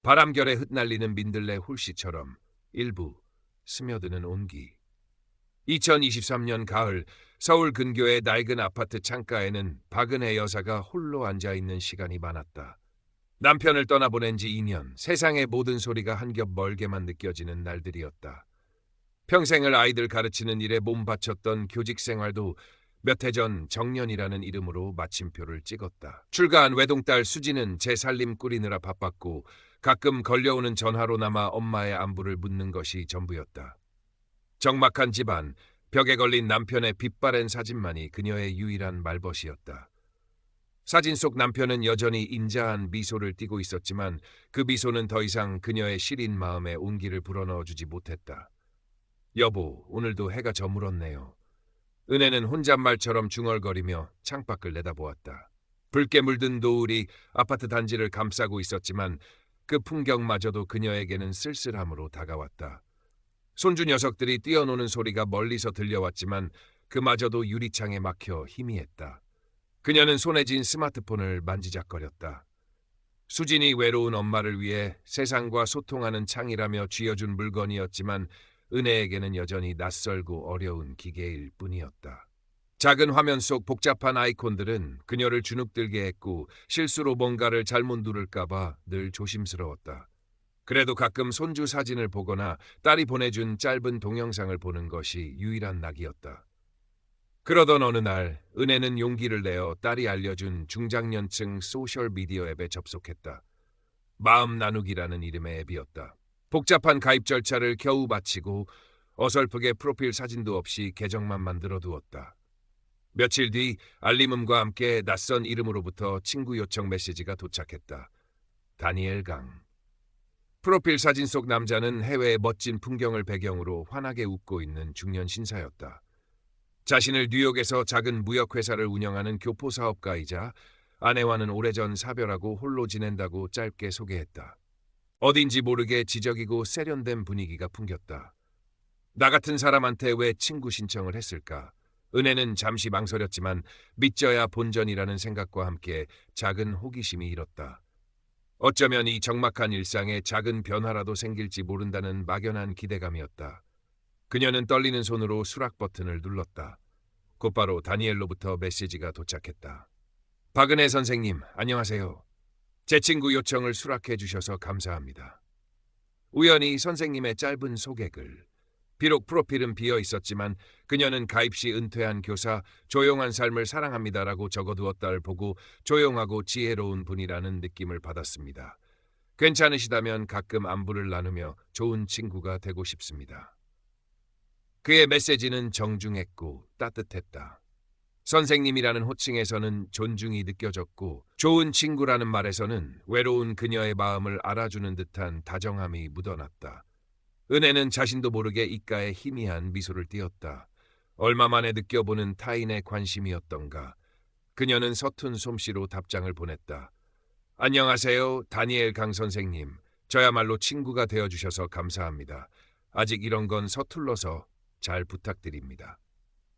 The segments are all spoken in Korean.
바람결에 흩날리는 민들레 홀씨처럼 일부 스며드는 온기. 2023년 가을 서울 근교의 낡은 아파트 창가에는 박은혜 여사가 홀로 앉아있는 시간이 많았다. 남편을 떠나보낸 지 2년, 세상의 모든 소리가 한 겹 멀게만 느껴지는 날들이었다. 평생을 아이들 가르치는 일에 몸 바쳤던 교직 생활도 몇 해 전 정년이라는 이름으로 마침표를 찍었다. 출가한 외동딸 수지는 제 살림 꾸리느라 바빴고 가끔 걸려오는 전화로나마 엄마의 안부를 묻는 것이 전부였다. 적막한 집안, 벽에 걸린 남편의 빛바랜 사진만이 그녀의 유일한 말벗이었다. 사진 속 남편은 여전히 인자한 미소를 띠고 있었지만 그 미소는 더 이상 그녀의 시린 마음에 온기를 불어넣어주지 못했다. 여보, 오늘도 해가 저물었네요. 은혜는 혼잣말처럼 중얼거리며 창밖을 내다보았다. 붉게 물든 노을이 아파트 단지를 감싸고 있었지만 그 풍경마저도 그녀에게는 쓸쓸함으로 다가왔다. 손주 녀석들이 뛰어노는 소리가 멀리서 들려왔지만 그마저도 유리창에 막혀 희미했다. 그녀는 손에 쥔 스마트폰을 만지작거렸다. 수진이 외로운 엄마를 위해 세상과 소통하는 창이라며 쥐어준 물건이었지만 은혜에게는 여전히 낯설고 어려운 기계일 뿐이었다. 작은 화면 속 복잡한 아이콘들은 그녀를 주눅들게 했고 실수로 뭔가를 잘못 누를까봐 늘 조심스러웠다. 그래도 가끔 손주 사진을 보거나 딸이 보내준 짧은 동영상을 보는 것이 유일한 낙이었다. 그러던 어느 날 은혜는 용기를 내어 딸이 알려준 중장년층 소셜미디어 앱에 접속했다. 마음 나누기라는 이름의 앱이었다. 복잡한 가입 절차를 겨우 마치고 어설프게 프로필 사진도 없이 계정만 만들어 두었다. 며칠 뒤 알림음과 함께 낯선 이름으로부터 친구 요청 메시지가 도착했다. 다니엘 강. 프로필 사진 속 남자는 해외의 멋진 풍경을 배경으로 환하게 웃고 있는 중년 신사였다. 자신을 뉴욕에서 작은 무역회사를 운영하는 교포사업가이자 아내와는 오래전 사별하고 홀로 지낸다고 짧게 소개했다. 어딘지 모르게 지적이고 세련된 분위기가 풍겼다. 나 같은 사람한테 왜 친구 신청을 했을까? 은혜는 잠시 망설였지만 믿져야 본전이라는 생각과 함께 작은 호기심이 일었다. 어쩌면 이 적막한 일상에 작은 변화라도 생길지 모른다는 막연한 기대감이었다. 그녀는 떨리는 손으로 수락 버튼을 눌렀다. 곧바로 다니엘로부터 메시지가 도착했다. 박은혜 선생님, 안녕하세요. 제 친구 요청을 수락해 주셔서 감사합니다. 우연히 선생님의 짧은 소개글. 비록 프로필은 비어 있었지만 그녀는 가입 시 은퇴한 교사, 조용한 삶을 사랑합니다라고 적어두었다를 보고 조용하고 지혜로운 분이라는 느낌을 받았습니다. 괜찮으시다면 가끔 안부를 나누며 좋은 친구가 되고 싶습니다. 그의 메시지는 정중했고 따뜻했다. 선생님이라는 호칭에서는 존중이 느껴졌고 좋은 친구라는 말에서는 외로운 그녀의 마음을 알아주는 듯한 다정함이 묻어났다. 은혜는 자신도 모르게 입가에 희미한 미소를 띄었다. 얼마 만에 느껴보는 타인의 관심이었던가. 그녀는 서툰 솜씨로 답장을 보냈다. 안녕하세요, 다니엘 강 선생님. 저야말로 친구가 되어주셔서 감사합니다. 아직 이런 건 서툴러서 잘 부탁드립니다.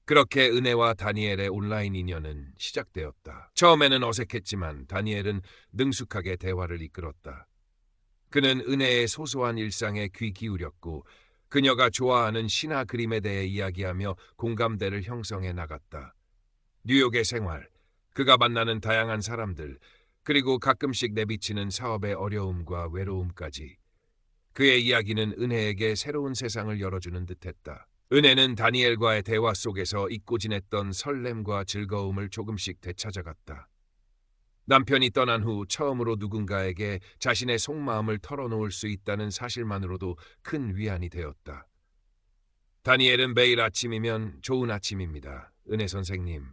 그렇게 은혜와 다니엘의 온라인 인연은 시작되었다. 처음에는 어색했지만 다니엘은 능숙하게 대화를 이끌었다. 그는 은혜의 소소한 일상에 귀 기울였고 그녀가 좋아하는 신화 그림에 대해 이야기하며 공감대를 형성해 나갔다. 뉴욕의 생활, 그가 만나는 다양한 사람들, 그리고 가끔씩 내비치는 사업의 어려움과 외로움까지. 그의 이야기는 은혜에게 새로운 세상을 열어주는 듯했다. 은혜는 다니엘과의 대화 속에서 잊고 지냈던 설렘과 즐거움을 조금씩 되찾아갔다. 남편이 떠난 후 처음으로 누군가에게 자신의 속마음을 털어놓을 수 있다는 사실만으로도 큰 위안이 되었다. 다니엘은 매일 아침이면 좋은 아침입니다. 은혜 선생님,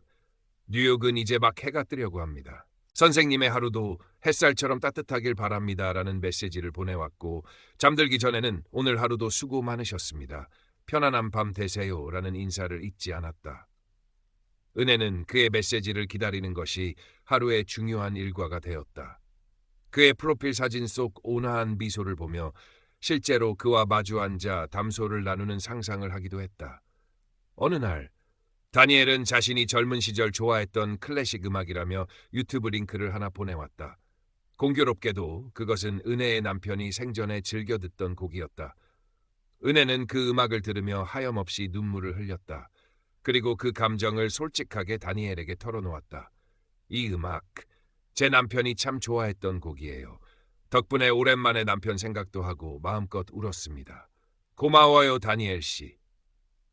뉴욕은 이제 막 해가 뜨려고 합니다. 선생님의 하루도 햇살처럼 따뜻하길 바랍니다라는 메시지를 보내왔고 잠들기 전에는 오늘 하루도 수고 많으셨습니다. 편안한 밤 되세요라는 인사를 잊지 않았다. 은혜는 그의 메시지를 기다리는 것이 하루의 중요한 일과가 되었다. 그의 프로필 사진 속 온화한 미소를 보며 실제로 그와 마주 앉아 담소를 나누는 상상을 하기도 했다. 어느 날 다니엘은 자신이 젊은 시절 좋아했던 클래식 음악이라며 유튜브 링크를 하나 보내왔다. 공교롭게도 그것은 은혜의 남편이 생전에 즐겨 듣던 곡이었다. 은혜는 그 음악을 들으며 하염없이 눈물을 흘렸다. 그리고 그 감정을 솔직하게 다니엘에게 털어놓았다. 이 음악, 제 남편이 참 좋아했던 곡이에요. 덕분에 오랜만에 남편 생각도 하고 마음껏 울었습니다. 고마워요, 다니엘 씨.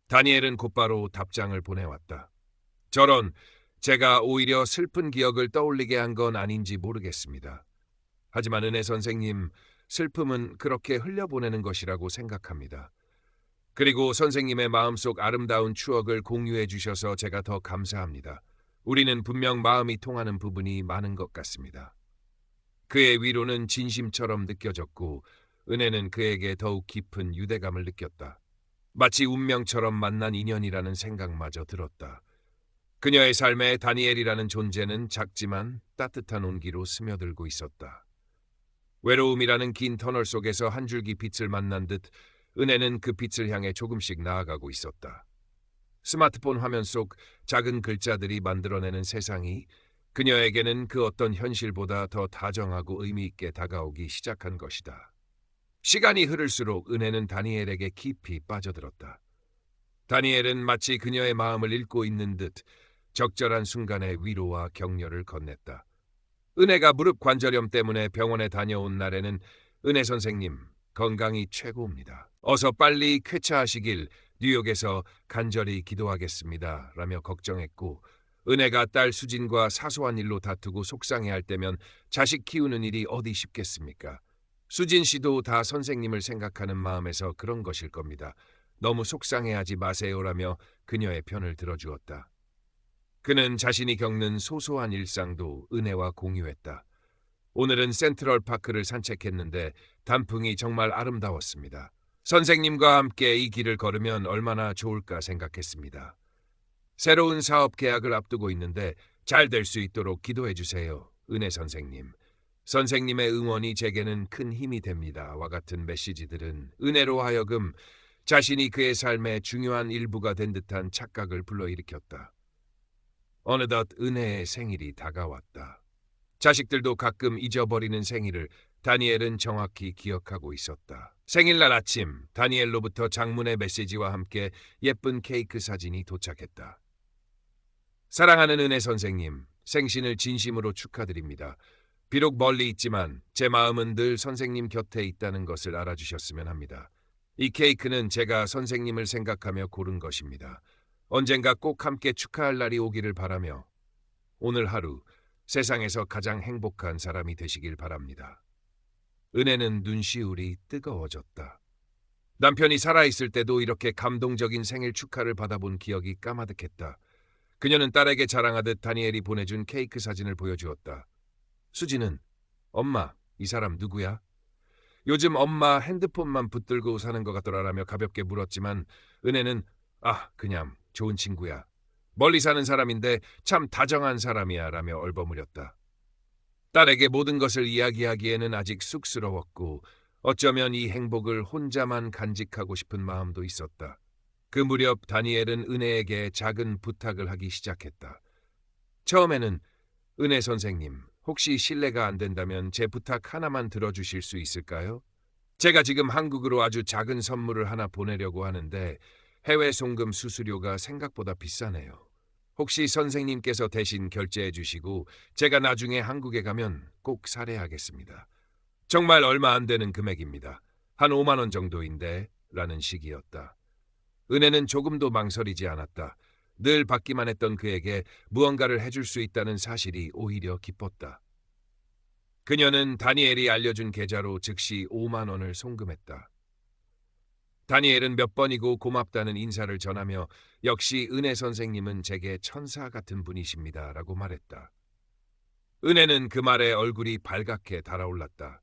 다니엘은 곧바로 답장을 보내왔다. 저런, 제가 오히려 슬픈 기억을 떠올리게 한 건 아닌지 모르겠습니다. 하지만 은혜 선생님, 슬픔은 그렇게 흘려보내는 것이라고 생각합니다. 그리고 선생님의 마음속 아름다운 추억을 공유해 주셔서 제가 더 감사합니다. 우리는 분명 마음이 통하는 부분이 많은 것 같습니다. 그의 위로는 진심처럼 느껴졌고 은혜는 그에게 더욱 깊은 유대감을 느꼈다. 마치 운명처럼 만난 인연이라는 생각마저 들었다. 그녀의 삶에 다니엘이라는 존재는 작지만 따뜻한 온기로 스며들고 있었다. 외로움이라는 긴 터널 속에서 한 줄기 빛을 만난 듯 은혜는 그 빛을 향해 조금씩 나아가고 있었다. 스마트폰 화면 속 작은 글자들이 만들어내는 세상이 그녀에게는 그 어떤 현실보다 더 다정하고 의미 있게 다가오기 시작한 것이다. 시간이 흐를수록 은혜는 다니엘에게 깊이 빠져들었다. 다니엘은 마치 그녀의 마음을 읽고 있는 듯 적절한 순간에 위로와 격려를 건넸다. 은혜가 무릎 관절염 때문에 병원에 다녀온 날에는 은혜 선생님, 건강이 최고입니다. 어서 빨리 쾌차하시길 뉴욕에서 간절히 기도하겠습니다. 라며 걱정했고 은혜가 딸 수진과 사소한 일로 다투고 속상해할 때면 자식 키우는 일이 어디 쉽겠습니까? 수진 씨도 다 선생님을 생각하는 마음에서 그런 것일 겁니다. 너무 속상해하지 마세요라며 그녀의 편을 들어주었다. 그는 자신이 겪는 소소한 일상도 은혜와 공유했다. 오늘은 센트럴파크를 산책했는데 단풍이 정말 아름다웠습니다. 선생님과 함께 이 길을 걸으면 얼마나 좋을까 생각했습니다. 새로운 사업 계약을 앞두고 있는데 잘 될 수 있도록 기도해 주세요. 은혜 선생님. 선생님의 응원이 제게는 큰 힘이 됩니다.와 같은 메시지들은 은혜로 하여금 자신이 그의 삶의 중요한 일부가 된 듯한 착각을 불러일으켰다. 어느덧 은혜의 생일이 다가왔다. 자식들도 가끔 잊어버리는 생일을 다니엘은 정확히 기억하고 있었다. 생일날 아침, 다니엘로부터 장문의 메시지와 함께 예쁜 케이크 사진이 도착했다. 사랑하는 은혜 선생님, 생신을 진심으로 축하드립니다. 비록 멀리 있지만 제 마음은 늘 선생님 곁에 있다는 것을 알아주셨으면 합니다. 이 케이크는 제가 선생님을 생각하며 고른 것입니다. 언젠가 꼭 함께 축하할 날이 오기를 바라며 오늘 하루 세상에서 가장 행복한 사람이 되시길 바랍니다. 은혜는 눈시울이 뜨거워졌다. 남편이 살아있을 때도 이렇게 감동적인 생일 축하를 받아본 기억이 까마득했다. 그녀는 딸에게 자랑하듯 다니엘이 보내준 케이크 사진을 보여주었다. 수지는 엄마, 이 사람 누구야? 요즘 엄마 핸드폰만 붙들고 사는 것 같더라라며 가볍게 물었지만 은혜는 그냥 좋은 친구야. 멀리 사는 사람인데 참 다정한 사람이야 라며 얼버무렸다. 딸에게 모든 것을 이야기하기에는 아직 쑥스러웠고 어쩌면 이 행복을 혼자만 간직하고 싶은 마음도 있었다. 그 무렵 다니엘은 은혜에게 작은 부탁을 하기 시작했다. 처음에는 은혜 선생님, 혹시 실례가 안 된다면 제 부탁 하나만 들어주실 수 있을까요? 제가 지금 한국으로 아주 작은 선물을 하나 보내려고 하는데 해외 송금 수수료가 생각보다 비싸네요. 혹시 선생님께서 대신 결제해 주시고 제가 나중에 한국에 가면 꼭 살해하겠습니다. 정말 얼마 안 되는 금액입니다. 한 5만 원 정도인데 라는 식이었다. 은혜는 조금도 망설이지 않았다. 늘 받기만 했던 그에게 무언가를 해줄 수 있다는 사실이 오히려 기뻤다. 그녀는 다니엘이 알려준 계좌로 즉시 5만 원을 송금했다. 다니엘은 몇 번이고 고맙다는 인사를 전하며 역시 은혜 선생님은 제게 천사 같은 분이십니다 라고 말했다. 은혜는 그 말에 얼굴이 발갛게 달아올랐다.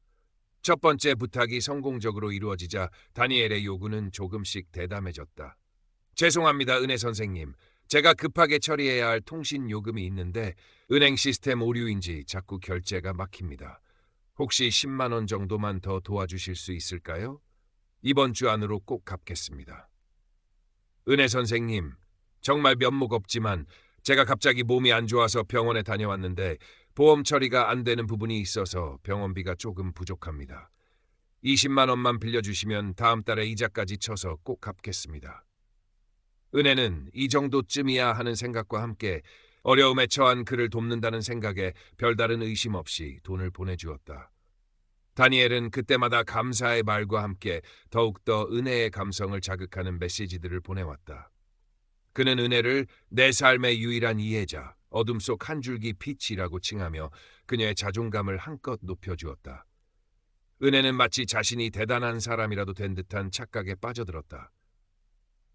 첫 번째 부탁이 성공적으로 이루어지자 다니엘의 요구는 조금씩 대담해졌다. 죄송합니다, 은혜 선생님. 제가 급하게 처리해야 할 통신 요금이 있는데 은행 시스템 오류인지 자꾸 결제가 막힙니다. 혹시 10만 원 정도만 더 도와주실 수 있을까요? 이번 주 안으로 꼭 갚겠습니다. 은혜 선생님, 정말 면목 없지만 제가 갑자기 몸이 안 좋아서 병원에 다녀왔는데 보험 처리가 안 되는 부분이 있어서 병원비가 조금 부족합니다. 20만 원만 빌려주시면 다음 달에 이자까지 쳐서 꼭 갚겠습니다. 은혜는 이 정도쯤이야 하는 생각과 함께 어려움에 처한 그를 돕는다는 생각에 별다른 의심 없이 돈을 보내주었다. 다니엘은 그때마다 감사의 말과 함께 더욱더 은혜의 감성을 자극하는 메시지들을 보내왔다. 그는 은혜를 내 삶의 유일한 이해자, 어둠 속 한 줄기 빛이라고 칭하며 그녀의 자존감을 한껏 높여주었다. 은혜는 마치 자신이 대단한 사람이라도 된 듯한 착각에 빠져들었다.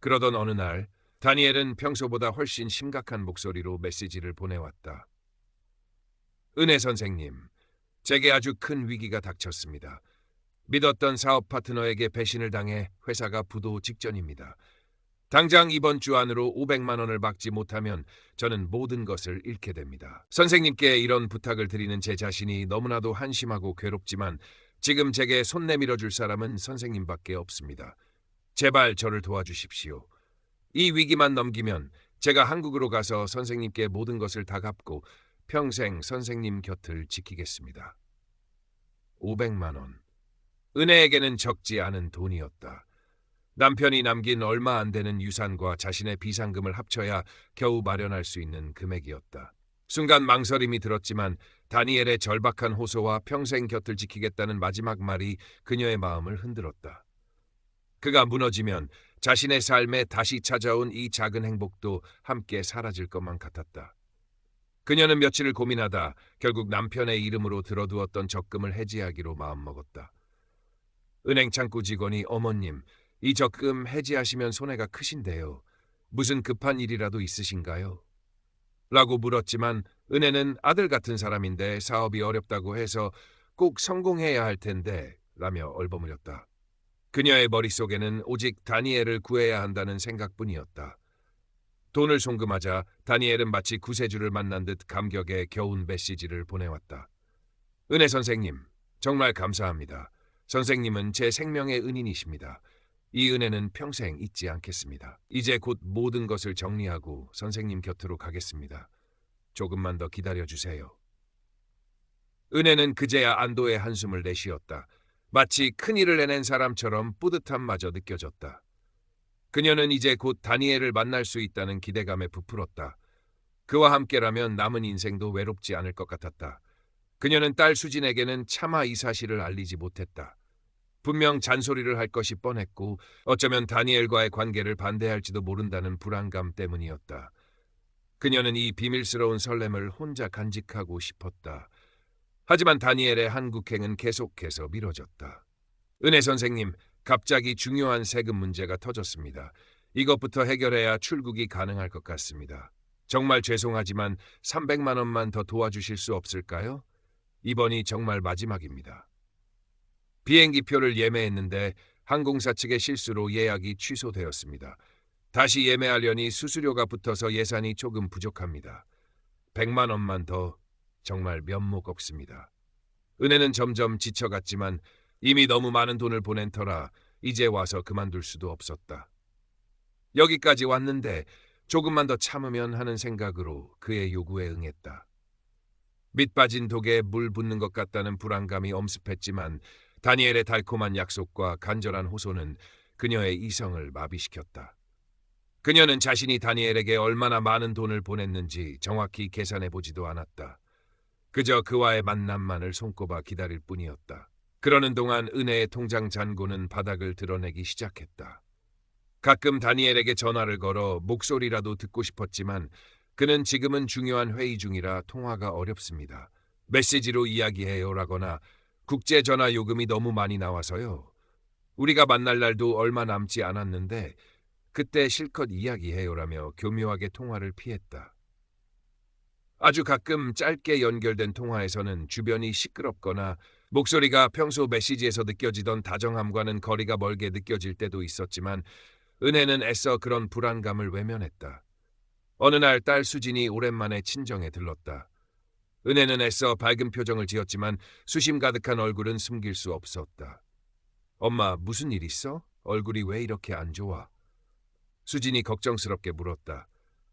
그러던 어느 날 다니엘은 평소보다 훨씬 심각한 목소리로 메시지를 보내왔다. 은혜 선생님, 제게 아주 큰 위기가 닥쳤습니다. 믿었던 사업 파트너에게 배신을 당해 회사가 부도 직전입니다. 당장 이번 주 안으로 500만 원을 받지 못하면 저는 모든 것을 잃게 됩니다. 선생님께 이런 부탁을 드리는 제 자신이 너무나도 한심하고 괴롭지만 지금 제게 손 내밀어 줄 사람은 선생님밖에 없습니다. 제발 저를 도와주십시오. 이 위기만 넘기면 제가 한국으로 가서 선생님께 모든 것을 다 갚고 평생 선생님 곁을 지키겠습니다. 500만 원. 은혜에게는 적지 않은 돈이었다. 남편이 남긴 얼마 안 되는 유산과 자신의 비상금을 합쳐야 겨우 마련할 수 있는 금액이었다. 순간 망설임이 들었지만 다니엘의 절박한 호소와 평생 곁을 지키겠다는 마지막 말이 그녀의 마음을 흔들었다. 그가 무너지면 자신의 삶에 다시 찾아온 이 작은 행복도 함께 사라질 것만 같았다. 그녀는 며칠을 고민하다 결국 남편의 이름으로 들어두었던 적금을 해지하기로 마음먹었다. 은행 창구 직원이 어머님, 이 적금 해지하시면 손해가 크신데요. 무슨 급한 일이라도 있으신가요? 라고 물었지만 은혜는 아들 같은 사람인데 사업이 어렵다고 해서 꼭 성공해야 할 텐데 라며 얼버무렸다. 그녀의 머릿속에는 오직 다니엘을 구해야 한다는 생각뿐이었다. 돈을 송금하자 다니엘은 마치 구세주를 만난 듯 감격에 겨운 메시지를 보내왔다. 은혜 선생님, 정말 감사합니다. 선생님은 제 생명의 은인이십니다. 이 은혜는 평생 잊지 않겠습니다. 이제 곧 모든 것을 정리하고 선생님 곁으로 가겠습니다. 조금만 더 기다려주세요. 은혜는 그제야 안도의 한숨을 내쉬었다. 마치 큰일을 해낸 사람처럼 뿌듯함마저 느껴졌다. 그녀는 이제 곧 다니엘을 만날 수 있다는 기대감에 부풀었다. 그와 함께라면 남은 인생도 외롭지 않을 것 같았다. 그녀는 딸 수진에게는 차마 이 사실을 알리지 못했다. 분명 잔소리를 할 것이 뻔했고 어쩌면 다니엘과의 관계를 반대할지도 모른다는 불안감 때문이었다. 그녀는 이 비밀스러운 설렘을 혼자 간직하고 싶었다. 하지만 다니엘의 한국행은 계속해서 미뤄졌다. 은혜 선생님, 갑자기 중요한 세금 문제가 터졌습니다. 이것부터 해결해야 출국이 가능할 것 같습니다. 정말 죄송하지만 300만 원만 더 도와주실 수 없을까요? 이번이 정말 마지막입니다. 비행기표를 예매했는데 항공사 측의 실수로 예약이 취소되었습니다. 다시 예매하려니 수수료가 붙어서 예산이 조금 부족합니다. 100만 원만 더 정말 면목 없습니다. 은혜는 점점 지쳐갔지만 이미 너무 많은 돈을 보낸 터라 이제 와서 그만둘 수도 없었다. 여기까지 왔는데 조금만 더 참으면 하는 생각으로 그의 요구에 응했다. 밑 빠진 독에 물 붓는 것 같다는 불안감이 엄습했지만 다니엘의 달콤한 약속과 간절한 호소는 그녀의 이성을 마비시켰다. 그녀는 자신이 다니엘에게 얼마나 많은 돈을 보냈는지 정확히 계산해보지도 않았다. 그저 그와의 만남만을 손꼽아 기다릴 뿐이었다. 그러는 동안 은혜의 통장 잔고는 바닥을 드러내기 시작했다. 가끔 다니엘에게 전화를 걸어 목소리라도 듣고 싶었지만 그는 지금은 중요한 회의 중이라 통화가 어렵습니다. 메시지로 이야기해요라거나 국제전화 요금이 너무 많이 나와서요. 우리가 만날 날도 얼마 남지 않았는데 그때 실컷 이야기해요라며 교묘하게 통화를 피했다. 아주 가끔 짧게 연결된 통화에서는 주변이 시끄럽거나 목소리가 평소 메시지에서 느껴지던 다정함과는 거리가 멀게 느껴질 때도 있었지만 은혜는 애써 그런 불안감을 외면했다. 어느 날 딸 수진이 오랜만에 친정에 들렀다. 은혜는 애써 밝은 표정을 지었지만 수심 가득한 얼굴은 숨길 수 없었다. 엄마, 무슨 일 있어? 얼굴이 왜 이렇게 안 좋아? 수진이 걱정스럽게 물었다.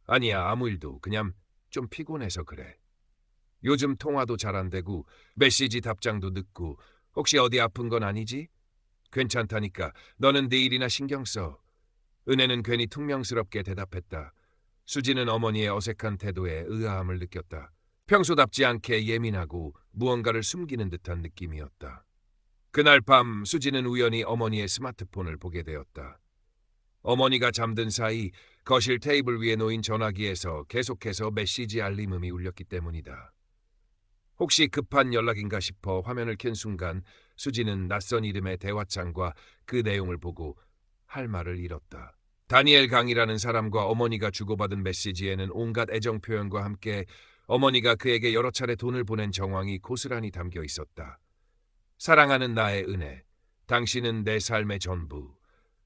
아니야, 아무 일도. 그냥 좀 피곤해서 그래. 요즘 통화도 잘 안 되고 메시지 답장도 늦고 혹시 어디 아픈 건 아니지? 괜찮다니까. 너는 내 일이나 신경 써. 은혜는 괜히 퉁명스럽게 대답했다. 수지는 어머니의 어색한 태도에 의아함을 느꼈다. 평소답지 않게 예민하고 무언가를 숨기는 듯한 느낌이었다. 그날 밤 수지는 우연히 어머니의 스마트폰을 보게 되었다. 어머니가 잠든 사이 거실 테이블 위에 놓인 전화기에서 계속해서 메시지 알림음이 울렸기 때문이다. 혹시 급한 연락인가 싶어 화면을 켠 순간 수지는 낯선 이름의 대화창과 그 내용을 보고 할 말을 잃었다. 다니엘 강이라는 사람과 어머니가 주고받은 메시지에는 온갖 애정 표현과 함께 어머니가 그에게 여러 차례 돈을 보낸 정황이 고스란히 담겨 있었다. 사랑하는 나의 은혜, 당신은 내 삶의 전부,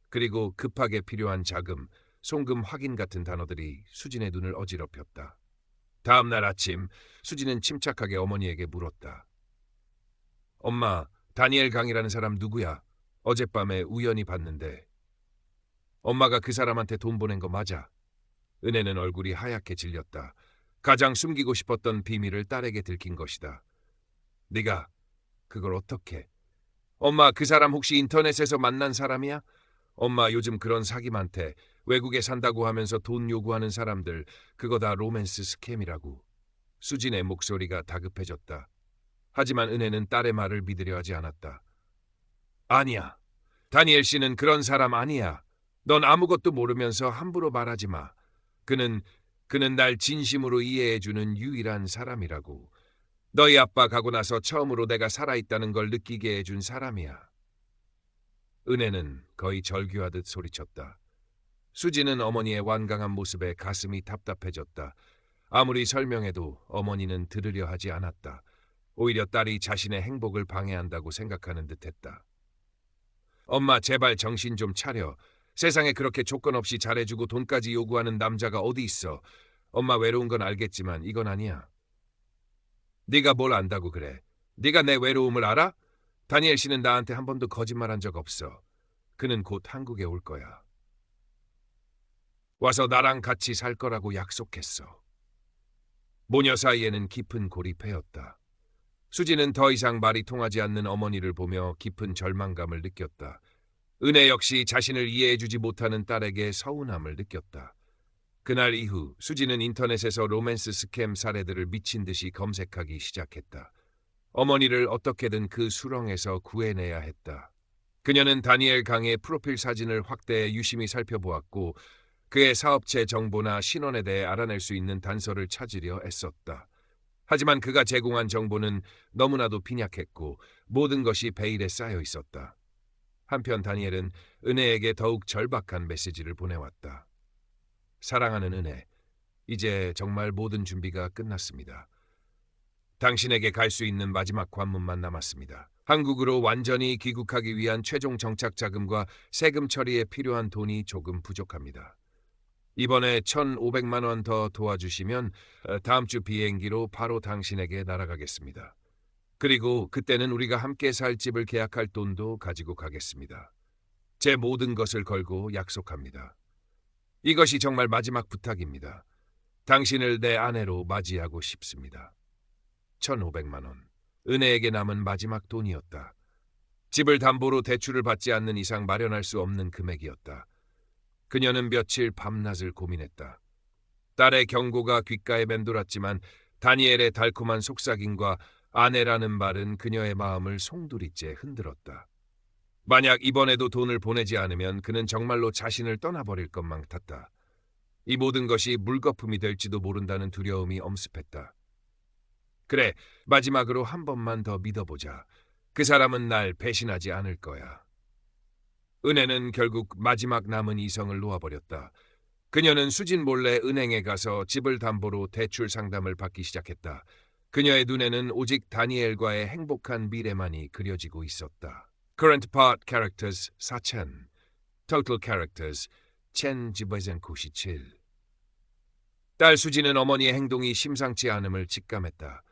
그리고 급하게 필요한 자금, 송금 확인 같은 단어들이 수진의 눈을 어지럽혔다. 다음 날 아침, 수진은 침착하게 어머니에게 물었다. 엄마, 다니엘 강이라는 사람 누구야? 어젯밤에 우연히 봤는데. 엄마가 그 사람한테 돈 보낸 거 맞아? 은혜는 얼굴이 하얗게 질렸다. 가장 숨기고 싶었던 비밀을 딸에게 들킨 것이다. 네가 그걸 어떻게? 엄마, 그 사람 혹시 인터넷에서 만난 사람이야? 엄마, 요즘 그런 사기 많대. 외국에 산다고 하면서 돈 요구하는 사람들, 그거 다 로맨스 스캠이라고. 수진의 목소리가 다급해졌다. 하지만 은혜는 딸의 말을 믿으려 하지 않았다. 아니야. 다니엘 씨는 그런 사람 아니야. 넌 아무것도 모르면서 함부로 말하지 마. 그는 날 진심으로 이해해주는 유일한 사람이라고. 너희 아빠 가고 나서 처음으로 내가 살아있다는 걸 느끼게 해준 사람이야. 은혜는 거의 절규하듯 소리쳤다. 수지는 어머니의 완강한 모습에 가슴이 답답해졌다. 아무리 설명해도 어머니는 들으려 하지 않았다. 오히려 딸이 자신의 행복을 방해한다고 생각하는 듯했다. 엄마, 제발 정신 좀 차려. 세상에 그렇게 조건 없이 잘해주고 돈까지 요구하는 남자가 어디 있어. 엄마 외로운 건 알겠지만 이건 아니야. 네가 뭘 안다고 그래. 네가 내 외로움을 알아? 다니엘 씨는 나한테 한 번도 거짓말한 적 없어. 그는 곧 한국에 올 거야. 와서 나랑 같이 살 거라고 약속했어. 모녀 사이에는 깊은 고립회였다. 수지는 더 이상 말이 통하지 않는 어머니를 보며 깊은 절망감을 느꼈다. 은혜 역시 자신을 이해해주지 못하는 딸에게 서운함을 느꼈다. 그날 이후 수지는 인터넷에서 로맨스 스캠 사례들을 미친 듯이 검색하기 시작했다. 어머니를 어떻게든 그 수렁에서 구해내야 했다. 그녀는 다니엘 강의 프로필 사진을 확대해 유심히 살펴보았고 그의 사업체 정보나 신원에 대해 알아낼 수 있는 단서를 찾으려 애썼다. 하지만 그가 제공한 정보는 너무나도 빈약했고 모든 것이 베일에 쌓여 있었다. 한편 다니엘은 은혜에게 더욱 절박한 메시지를 보내왔다. 사랑하는 은혜, 이제 정말 모든 준비가 끝났습니다. 당신에게 갈 수 있는 마지막 관문만 남았습니다. 한국으로 완전히 귀국하기 위한 최종 정착 자금과 세금 처리에 필요한 돈이 조금 부족합니다. 이번에 1,500만 원 더 도와주시면 다음 주 비행기로 바로 당신에게 날아가겠습니다. 그리고 그때는 우리가 함께 살 집을 계약할 돈도 가지고 가겠습니다. 제 모든 것을 걸고 약속합니다. 이것이 정말 마지막 부탁입니다. 당신을 내 아내로 맞이하고 싶습니다. 1,500만 원. 은혜에게 남은 마지막 돈이었다. 집을 담보로 대출을 받지 않는 이상 마련할 수 없는 금액이었다. 그녀는 며칠 밤낮을 고민했다. 딸의 경고가 귓가에 맴돌았지만 다니엘의 달콤한 속삭임과 아내라는 말은 그녀의 마음을 송두리째 흔들었다. 만약 이번에도 돈을 보내지 않으면 그는 정말로 자신을 떠나버릴 것만 같았다. 이 모든 것이 물거품이 될지도 모른다는 두려움이 엄습했다. 그래, 마지막으로 한 번만 더 믿어보자. 그 사람은 날 배신하지 않을 거야. 은혜는 결국 마지막 남은 이성을 놓아버렸다. 그녀는 수진 몰래 은행에 가서 집을 담보로 대출 상담을 받기 시작했다. 그녀의 눈에는 오직 다니엘과의 행복한 미래만이 그려지고 있었다. Current Part Characters 4,000 Total Characters 1,997. 딸 수지는 어머니의 행동이 심상치 않음을 직감했다.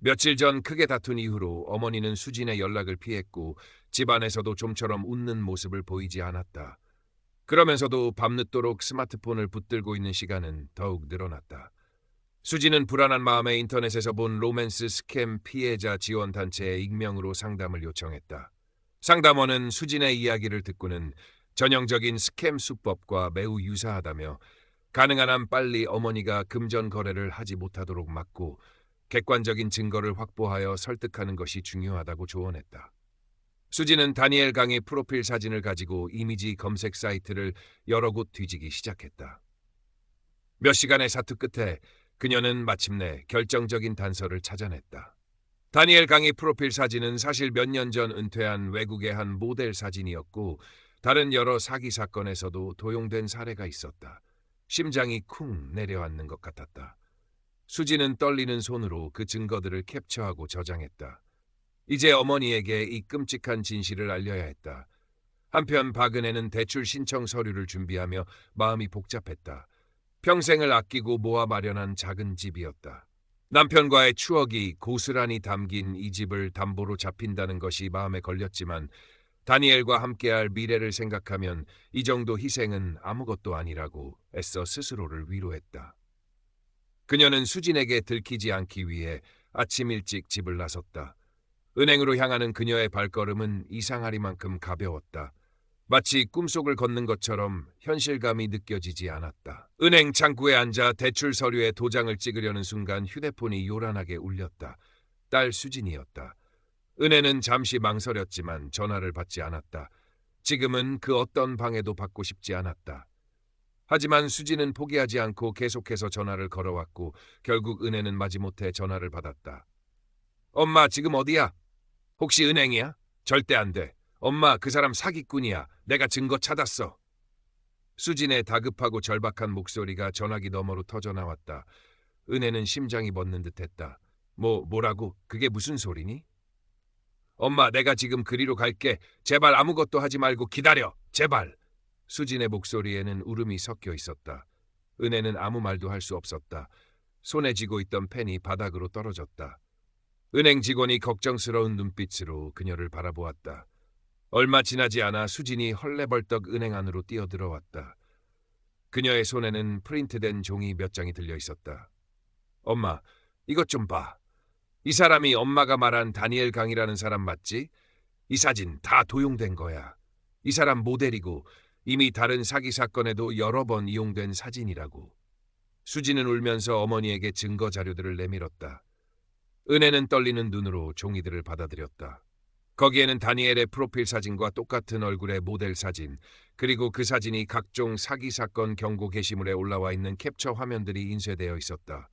며칠 전 크게 다툰 이후로 어머니는 수진의 연락을 피했고 집안에서도 좀처럼 웃는 모습을 보이지 않았다. 그러면서도 밤늦도록 스마트폰을 붙들고 있는 시간은 더욱 늘어났다. 수지는 불안한 마음에 인터넷에서 본 로맨스 스캠 피해자 지원 단체에 익명으로 상담을 요청했다. 상담원은 수진의 이야기를 듣고는 전형적인 스캠 수법과 매우 유사하다며 가능한 한 빨리 어머니가 금전 거래를 하지 못하도록 막고 객관적인 증거를 확보하여 설득하는 것이 중요하다고 조언했다. 수지는 다니엘 강의 프로필 사진을 가지고 이미지 검색 사이트를 여러 곳 뒤지기 시작했다. 몇 시간의 사투 끝에 그녀는 마침내 결정적인 단서를 찾아냈다. 다니엘 강의 프로필 사진은 사실 몇 년 전 은퇴한 외국의 한 모델 사진이었고 다른 여러 사기 사건에서도 도용된 사례가 있었다. 심장이 쿵 내려앉는 것 같았다. 수지는 떨리는 손으로 그 증거들을 캡처하고 저장했다. 이제 어머니에게 이 끔찍한 진실을 알려야 했다. 한편 박은혜는 대출 신청 서류를 준비하며 마음이 복잡했다. 평생을 아끼고 모아 마련한 작은 집이었다. 남편과의 추억이 고스란히 담긴 이 집을 담보로 잡힌다는 것이 마음에 걸렸지만 다니엘과 함께할 미래를 생각하면 이 정도 희생은 아무것도 아니라고 애써 스스로를 위로했다. 그녀는 수진에게 들키지 않기 위해 아침 일찍 집을 나섰다. 은행으로 향하는 그녀의 발걸음은 이상하리만큼 가벼웠다. 마치 꿈속을 걷는 것처럼 현실감이 느껴지지 않았다. 은행 창구에 앉아 대출 서류에 도장을 찍으려는 순간 휴대폰이 요란하게 울렸다. 딸 수진이었다. 은혜는 잠시 망설였지만 전화를 받지 않았다. 지금은 그 어떤 방해도 받고 싶지 않았다. 하지만 수진은 포기하지 않고 계속해서 전화를 걸어왔고 결국 은혜는 마지못해 전화를 받았다. 엄마, 지금 어디야? 혹시 은행이야? 절대 안 돼. 엄마, 그 사람 사기꾼이야. 내가 증거 찾았어. 수진의 다급하고 절박한 목소리가 전화기 너머로 터져나왔다. 은혜는 심장이 멎는 듯했다. 뭐라고? 그게 무슨 소리니? 엄마, 내가 지금 그리로 갈게. 제발 아무것도 하지 말고 기다려. 제발. 수진의 목소리에는 울음이 섞여 있었다. 은혜는 아무 말도 할 수 없었다. 손에 쥐고 있던 펜이 바닥으로 떨어졌다. 은행 직원이 걱정스러운 눈빛으로 그녀를 바라보았다. 얼마 지나지 않아 수진이 헐레벌떡 은행 안으로 뛰어들어왔다. 그녀의 손에는 프린트된 종이 몇 장이 들려 있었다. 엄마, 이것 좀 봐. 이 사람이 엄마가 말한 다니엘 강이라는 사람 맞지? 이 사진 다 도용된 거야. 이 사람 모델이고 이미 다른 사기 사건에도 여러 번 이용된 사진이라고. 수진은 울면서 어머니에게 증거 자료들을 내밀었다. 은혜는 떨리는 눈으로 종이들을 받아들였다. 거기에는 다니엘의 프로필 사진과 똑같은 얼굴의 모델 사진, 그리고 그 사진이 각종 사기 사건 경고 게시물에 올라와 있는 캡처 화면들이 인쇄되어 있었다.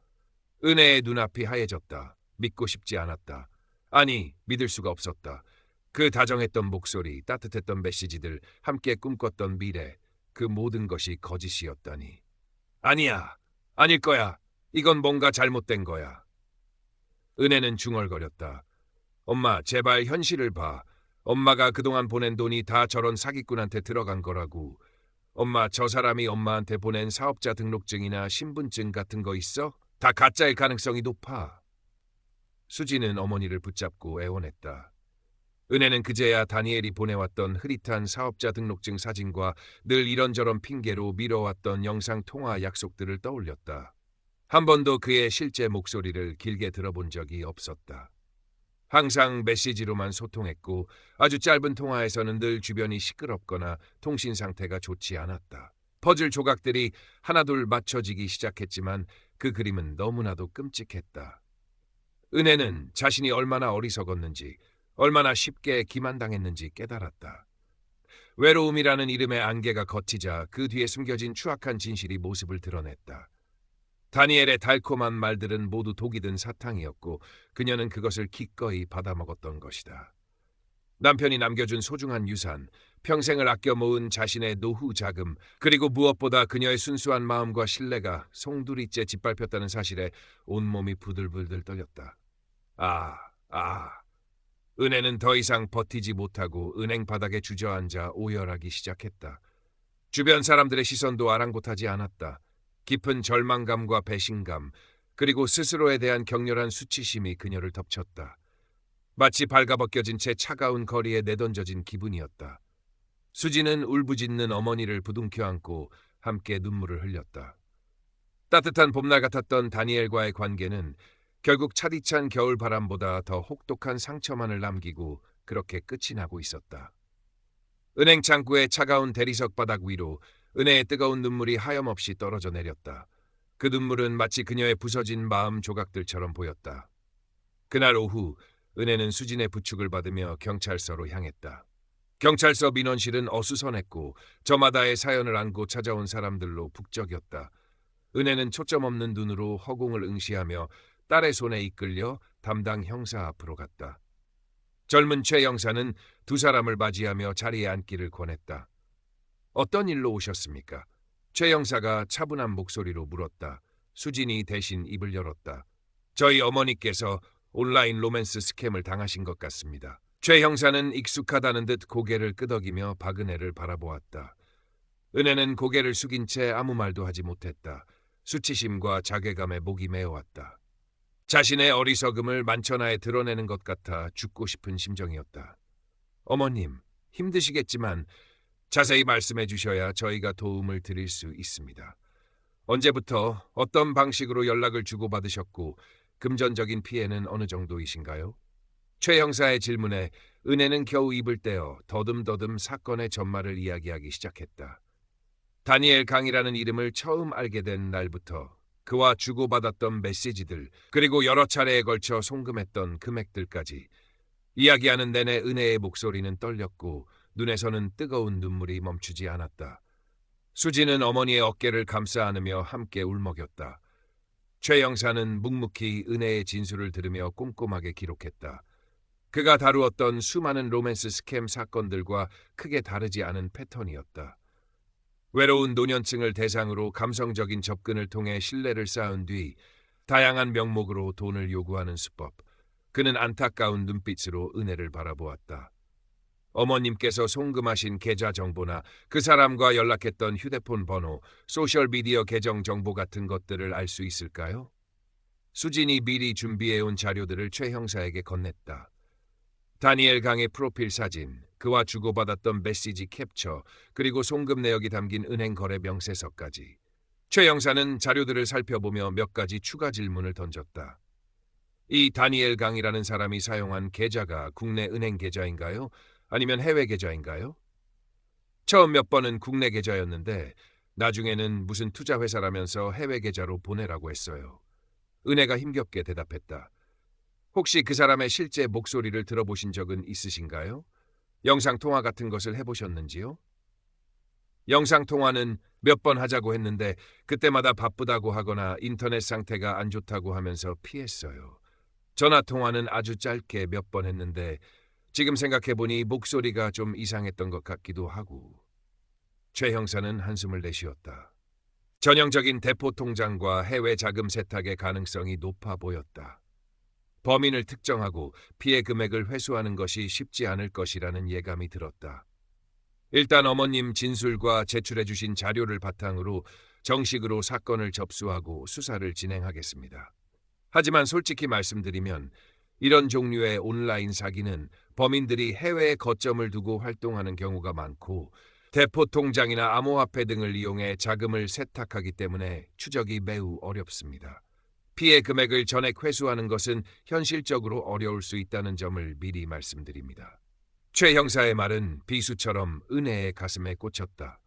은혜의 눈앞이 하얘졌다. 믿고 싶지 않았다. 아니, 믿을 수가 없었다. 그 다정했던 목소리, 따뜻했던 메시지들, 함께 꿈꿨던 미래, 그 모든 것이 거짓이었다니. 아니야, 아닐 거야. 이건 뭔가 잘못된 거야. 은혜는 중얼거렸다. 엄마, 제발 현실을 봐. 엄마가 그동안 보낸 돈이 다 저런 사기꾼한테 들어간 거라고. 엄마, 저 사람이 엄마한테 보낸 사업자 등록증이나 신분증 같은 거 있어? 다 가짜일 가능성이 높아. 수지는 어머니를 붙잡고 애원했다. 은혜는 그제야 다니엘이 보내왔던 흐릿한 사업자 등록증 사진과 늘 이런저런 핑계로 미뤄왔던 영상통화 약속들을 떠올렸다. 한 번도 그의 실제 목소리를 길게 들어본 적이 없었다. 항상 메시지로만 소통했고 아주 짧은 통화에서는 늘 주변이 시끄럽거나 통신 상태가 좋지 않았다. 퍼즐 조각들이 하나둘 맞춰지기 시작했지만 그 그림은 너무나도 끔찍했다. 은혜는 자신이 얼마나 어리석었는지, 얼마나 쉽게 기만당했는지 깨달았다. 외로움이라는 이름의 안개가 걷히자 그 뒤에 숨겨진 추악한 진실이 모습을 드러냈다. 다니엘의 달콤한 말들은 모두 독이 든 사탕이었고 그녀는 그것을 기꺼이 받아먹었던 것이다. 남편이 남겨준 소중한 유산, 평생을 아껴 모은 자신의 노후 자금, 그리고 무엇보다 그녀의 순수한 마음과 신뢰가 송두리째 짓밟혔다는 사실에 온몸이 부들부들 떨렸다. 은혜는 더 이상 버티지 못하고 은행 바닥에 주저앉아 오열하기 시작했다. 주변 사람들의 시선도 아랑곳하지 않았다. 깊은 절망감과 배신감, 그리고 스스로에 대한 격렬한 수치심이 그녀를 덮쳤다. 마치 발가벗겨진 채 차가운 거리에 내던져진 기분이었다. 수지는 울부짖는 어머니를 부둥켜 안고 함께 눈물을 흘렸다. 따뜻한 봄날 같았던 다니엘과의 관계는 결국 차디찬 겨울바람보다 더 혹독한 상처만을 남기고 그렇게 끝이 나고 있었다. 은행 창구의 차가운 대리석 바닥 위로 은혜의 뜨거운 눈물이 하염없이 떨어져 내렸다. 그 눈물은 마치 그녀의 부서진 마음 조각들처럼 보였다. 그날 오후 은혜는 수진의 부축을 받으며 경찰서로 향했다. 경찰서 민원실은 어수선했고 저마다의 사연을 안고 찾아온 사람들로 북적였다. 은혜는 초점 없는 눈으로 허공을 응시하며 딸의 손에 이끌려 담당 형사 앞으로 갔다. 젊은 최 형사는 두 사람을 맞이하며 자리에 앉기를 권했다. 어떤 일로 오셨습니까? 최 형사가 차분한 목소리로 물었다. 수진이 대신 입을 열었다. 저희 어머니께서 온라인 로맨스 스캠을 당하신 것 같습니다. 최 형사는 익숙하다는 듯 고개를 끄덕이며 박은혜를 바라보았다. 은혜는 고개를 숙인 채 아무 말도 하지 못했다. 수치심과 자괴감에 목이 메어왔다. 자신의 어리석음을 만천하에 드러내는 것 같아 죽고 싶은 심정이었다. 어머님, 힘드시겠지만 자세히 말씀해 주셔야 저희가 도움을 드릴 수 있습니다. 언제부터 어떤 방식으로 연락을 주고받으셨고 금전적인 피해는 어느 정도이신가요? 최 형사의 질문에 은혜는 겨우 입을 떼어 더듬더듬 사건의 전말을 이야기하기 시작했다. 다니엘 강이라는 이름을 처음 알게 된 날부터 그와 주고받았던 메시지들, 그리고 여러 차례에 걸쳐 송금했던 금액들까지 이야기하는 내내 은혜의 목소리는 떨렸고 눈에서는 뜨거운 눈물이 멈추지 않았다. 수지는 어머니의 어깨를 감싸 안으며 함께 울먹였다. 최 형사는 묵묵히 은혜의 진술을 들으며 꼼꼼하게 기록했다. 그가 다루었던 수많은 로맨스 스캠 사건들과 크게 다르지 않은 패턴이었다. 외로운 노년층을 대상으로 감성적인 접근을 통해 신뢰를 쌓은 뒤 다양한 명목으로 돈을 요구하는 수법. 그는 안타까운 눈빛으로 은혜를 바라보았다. 어머님께서 송금하신 계좌 정보나 그 사람과 연락했던 휴대폰 번호, 소셜미디어 계정 정보 같은 것들을 알 수 있을까요? 수진이 미리 준비해온 자료들을 최 형사에게 건넸다. 다니엘 강의 프로필 사진, 그와 주고받았던 메시지 캡처, 그리고 송금 내역이 담긴 은행 거래 명세서까지. 최 형사는 자료들을 살펴보며 몇 가지 추가 질문을 던졌다. 이 다니엘 강이라는 사람이 사용한 계좌가 국내 은행 계좌인가요? 아니면 해외 계좌인가요? 처음 몇 번은 국내 계좌였는데 나중에는 무슨 투자 회사라면서 해외 계좌로 보내라고 했어요. 은혜가 힘겹게 대답했다. 혹시 그 사람의 실제 목소리를 들어보신 적은 있으신가요? 영상통화 같은 것을 해보셨는지요? 영상통화는 몇 번 하자고 했는데 그때마다 바쁘다고 하거나 인터넷 상태가 안 좋다고 하면서 피했어요. 전화통화는 아주 짧게 몇 번 했는데 지금 생각해보니 목소리가 좀 이상했던 것 같기도 하고. 최 형사는 한숨을 내쉬었다. 전형적인 대포 통장과 해외 자금 세탁의 가능성이 높아 보였다. 범인을 특정하고 피해 금액을 회수하는 것이 쉽지 않을 것이라는 예감이 들었다. 일단 어머님 진술과 제출해 주신 자료를 바탕으로 정식으로 사건을 접수하고 수사를 진행하겠습니다. 하지만 솔직히 말씀드리면 이런 종류의 온라인 사기는 범인들이 해외에 거점을 두고 활동하는 경우가 많고 대포 통장이나 암호화폐 등을 이용해 자금을 세탁하기 때문에 추적이 매우 어렵습니다. 피해 금액을 전액 회수하는 것은 현실적으로 어려울 수 있다는 점을 미리 말씀드립니다. 최 형사의 말은 비수처럼 은혜의 가슴에 꽂혔다.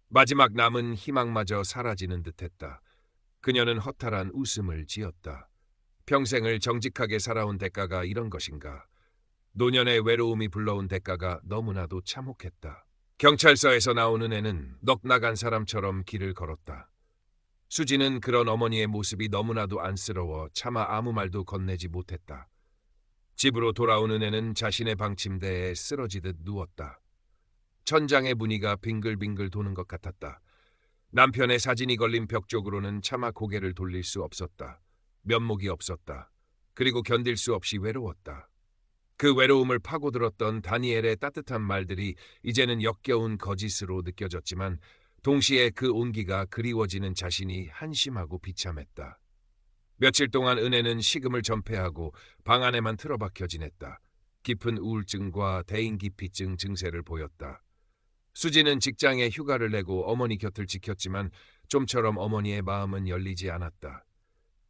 마지막 남은 희망마저 사라지는 듯했다. 그녀는 허탈한 웃음을 지었다. 평생을 정직하게 살아온 대가가 이런 것인가. 노년의 외로움이 불러온 대가가 너무나도 참혹했다. 경찰서에서 나온 은혜는 넋 나간 사람처럼 길을 걸었다. 수지는 그런 어머니의 모습이 너무나도 안쓰러워 차마 아무 말도 건네지 못했다. 집으로 돌아온 은혜는 자신의 방 침대에 쓰러지듯 누웠다. 천장의 무늬가 빙글빙글 도는 것 같았다. 남편의 사진이 걸린 벽 쪽으로는 차마 고개를 돌릴 수 없었다. 면목이 없었다. 그리고 견딜 수 없이 외로웠다. 그 외로움을 파고들었던 다니엘의 따뜻한 말들이 이제는 역겨운 거짓으로 느껴졌지만 동시에 그 온기가 그리워지는 자신이 한심하고 비참했다. 며칠 동안 은혜는 식음을 전폐하고 방 안에만 틀어박혀 지냈다. 깊은 우울증과 대인기피증 증세를 보였다. 수지는 직장에 휴가를 내고 어머니 곁을 지켰지만 좀처럼 어머니의 마음은 열리지 않았다.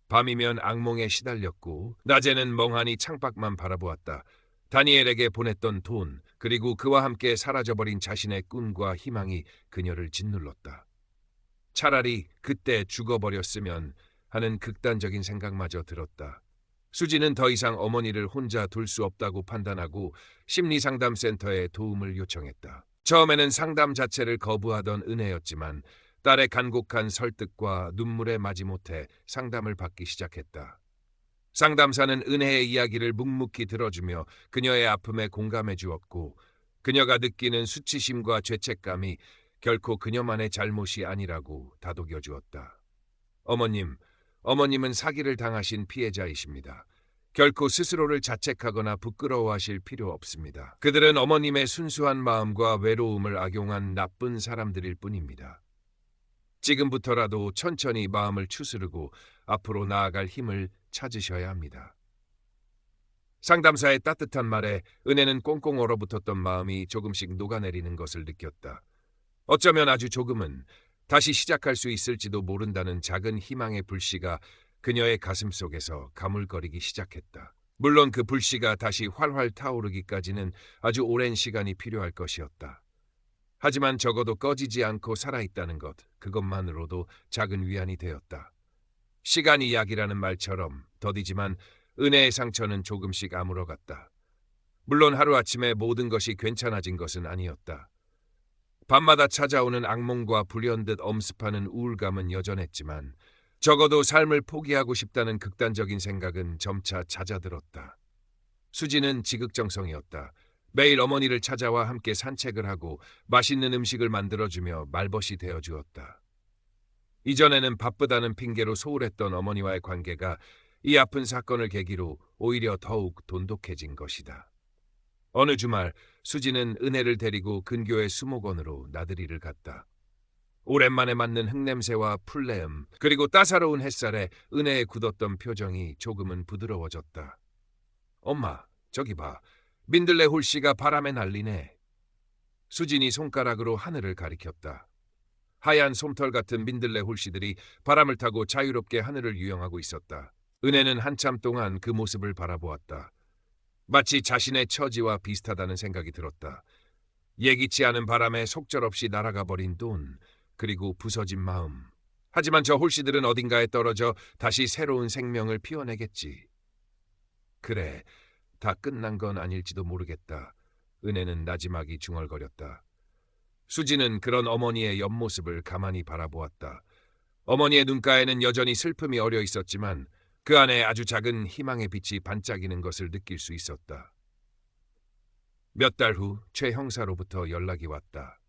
밤이면 악몽에 시달렸고 낮에는 멍하니 창밖만 바라보았다. 다니엘에게 보냈던 돈, 그리고 그와 함께 사라져버린 자신의 꿈과 희망이 그녀를 짓눌렀다. 차라리 그때 죽어버렸으면 하는 극단적인 생각마저 들었다. 수지는 더 이상 어머니를 혼자 둘 수 없다고 판단하고 심리상담센터에 도움을 요청했다. 처음에는 상담 자체를 거부하던 은혜였지만 딸의 간곡한 설득과 눈물에 마지못해 상담을 받기 시작했다. 상담사는 은혜의 이야기를 묵묵히 들어주며 그녀의 아픔에 공감해 주었고 그녀가 느끼는 수치심과 죄책감이 결코 그녀만의 잘못이 아니라고 다독여 주었다. 어머님은 사기를 당하신 피해자이십니다. 결코 스스로를 자책하거나 부끄러워하실 필요 없습니다. 그들은 어머님의 순수한 마음과 외로움을 악용한 나쁜 사람들일 뿐입니다. 지금부터라도 천천히 마음을 추스르고 앞으로 나아갈 힘을 찾으셔야 합니다. 상담사의 따뜻한 말에 은혜는 꽁꽁 얼어붙었던 마음이 조금씩 녹아내리는 것을 느꼈다. 어쩌면 아주 조금은 다시 시작할 수 있을지도 모른다는 작은 희망의 불씨가 그녀의 가슴 속에서 가물거리기 시작했다. 물론 그 불씨가 다시 활활 타오르기까지는 아주 오랜 시간이 필요할 것이었다. 하지만 적어도 꺼지지 않고 살아있다는 것, 그것만으로도 작은 위안이 되었다. 시간이 약이라는 말처럼 더디지만 은혜의 상처는 조금씩 아물어갔다. 물론 하루아침에 모든 것이 괜찮아진 것은 아니었다. 밤마다 찾아오는 악몽과 불현듯 엄습하는 우울감은 여전했지만 적어도 삶을 포기하고 싶다는 극단적인 생각은 점차 잦아들었다. 수지는 지극정성이었다. 매일 어머니를 찾아와 함께 산책을 하고 맛있는 음식을 만들어주며 말벗이 되어주었다. 이전에는 바쁘다는 핑계로 소홀했던 어머니와의 관계가 이 아픈 사건을 계기로 오히려 더욱 돈독해진 것이다. 어느 주말 수지는 은혜를 데리고 근교의 수목원으로 나들이를 갔다. 오랜만에 맡는 흙냄새와 풀내음 그리고 따사로운 햇살에 은혜에 굳었던 표정이 조금은 부드러워졌다. 엄마, 저기 봐. 민들레 홀씨가 바람에 날리네. 수진이 손가락으로 하늘을 가리켰다. 하얀 솜털 같은 민들레 홀씨들이 바람을 타고 자유롭게 하늘을 유영하고 있었다. 은혜는 한참 동안 그 모습을 바라보았다. 마치 자신의 처지와 비슷하다는 생각이 들었다. 예기치 않은 바람에 속절없이 날아가 버린 돈, 그리고 부서진 마음. 하지만 저 홀씨들은 어딘가에 떨어져 다시 새로운 생명을 피워내겠지. 그래, 다 끝난 건 아닐지도 모르겠다. 은혜는 나지막이 중얼거렸다. 수지는 그런 어머니의 옆모습을 가만히 바라보았다. 어머니의 눈가에는 여전히 슬픔이 어려 있었지만 그 안에 아주 작은 희망의 빛이 반짝이는 것을 느낄 수 있었다. 몇 달 후 최 형사로부터 연락이 왔다.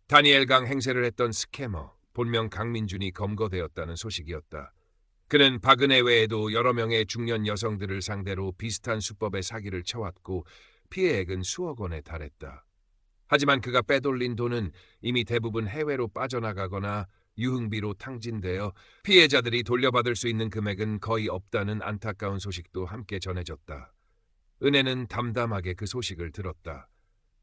다니엘강 행세를 했던 스캐머, 본명 강민준이 검거되었다는 소식이었다. 그는 박은혜 외에도 여러 명의 중년 여성들을 상대로 비슷한 수법의 사기를 쳐왔고 피해액은 수억 원에 달했다. 하지만 그가 빼돌린 돈은 이미 대부분 해외로 빠져나가거나 유흥비로 탕진되어 피해자들이 돌려받을 수 있는 금액은 거의 없다는 안타까운 소식도 함께 전해졌다. 은혜는 담담하게 그 소식을 들었다.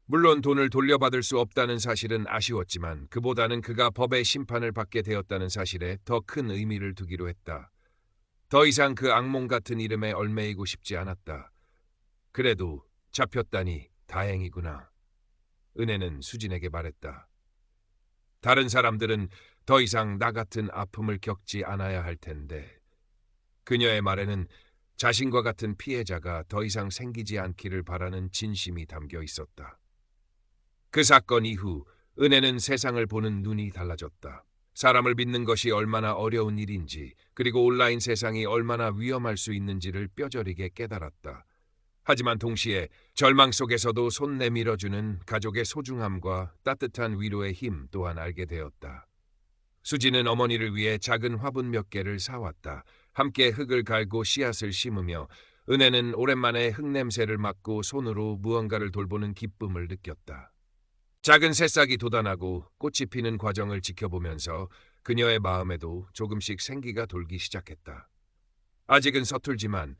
물론 돈을 돌려받을 수 없다는 사실은 아쉬웠지만 그보다는 그가 법의 심판을 받게 되었다는 사실에 더 큰 의미를 두기로 했다. 더 이상 그 악몽 같은 이름에 얽매이고 싶지 않았다. 그래도 잡혔다니 다행이구나. 은혜는 수진에게 말했다. 다른 사람들은 더 이상 나 같은 아픔을 겪지 않아야 할 텐데. 그녀의 말에는 자신과 같은 피해자가 더 이상 생기지 않기를 바라는 진심이 담겨 있었다. 그 사건 이후 은혜는 세상을 보는 눈이 달라졌다. 사람을 믿는 것이 얼마나 어려운 일인지, 그리고 온라인 세상이 얼마나 위험할 수 있는지를 뼈저리게 깨달았다. 하지만 동시에 절망 속에서도 손 내밀어주는 가족의 소중함과 따뜻한 위로의 힘 또한 알게 되었다. 수지는 어머니를 위해 작은 화분 몇 개를 사왔다. 함께 흙을 갈고 씨앗을 심으며 은혜는 오랜만에 흙냄새를 맡고 손으로 무언가를 돌보는 기쁨을 느꼈다. 작은 새싹이 돋아나고 꽃이 피는 과정을 지켜보면서 그녀의 마음에도 조금씩 생기가 돌기 시작했다. 아직은 서툴지만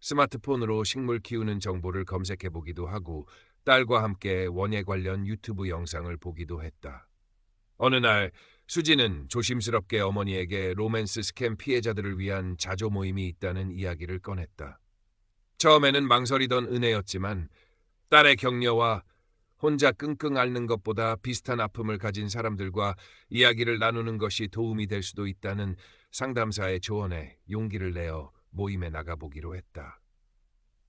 스마트폰으로 식물 키우는 정보를 검색해보기도 하고 딸과 함께 원예 관련 유튜브 영상을 보기도 했다. 어느 날 수지는 조심스럽게 어머니에게 로맨스 스캠 피해자들을 위한 자조 모임이 있다는 이야기를 꺼냈다. 처음에는 망설이던 은혜였지만 딸의 격려와 혼자 끙끙 앓는 것보다 비슷한 아픔을 가진 사람들과 이야기를 나누는 것이 도움이 될 수도 있다는 상담사의 조언에 용기를 내어 모임에 나가보기로 했다.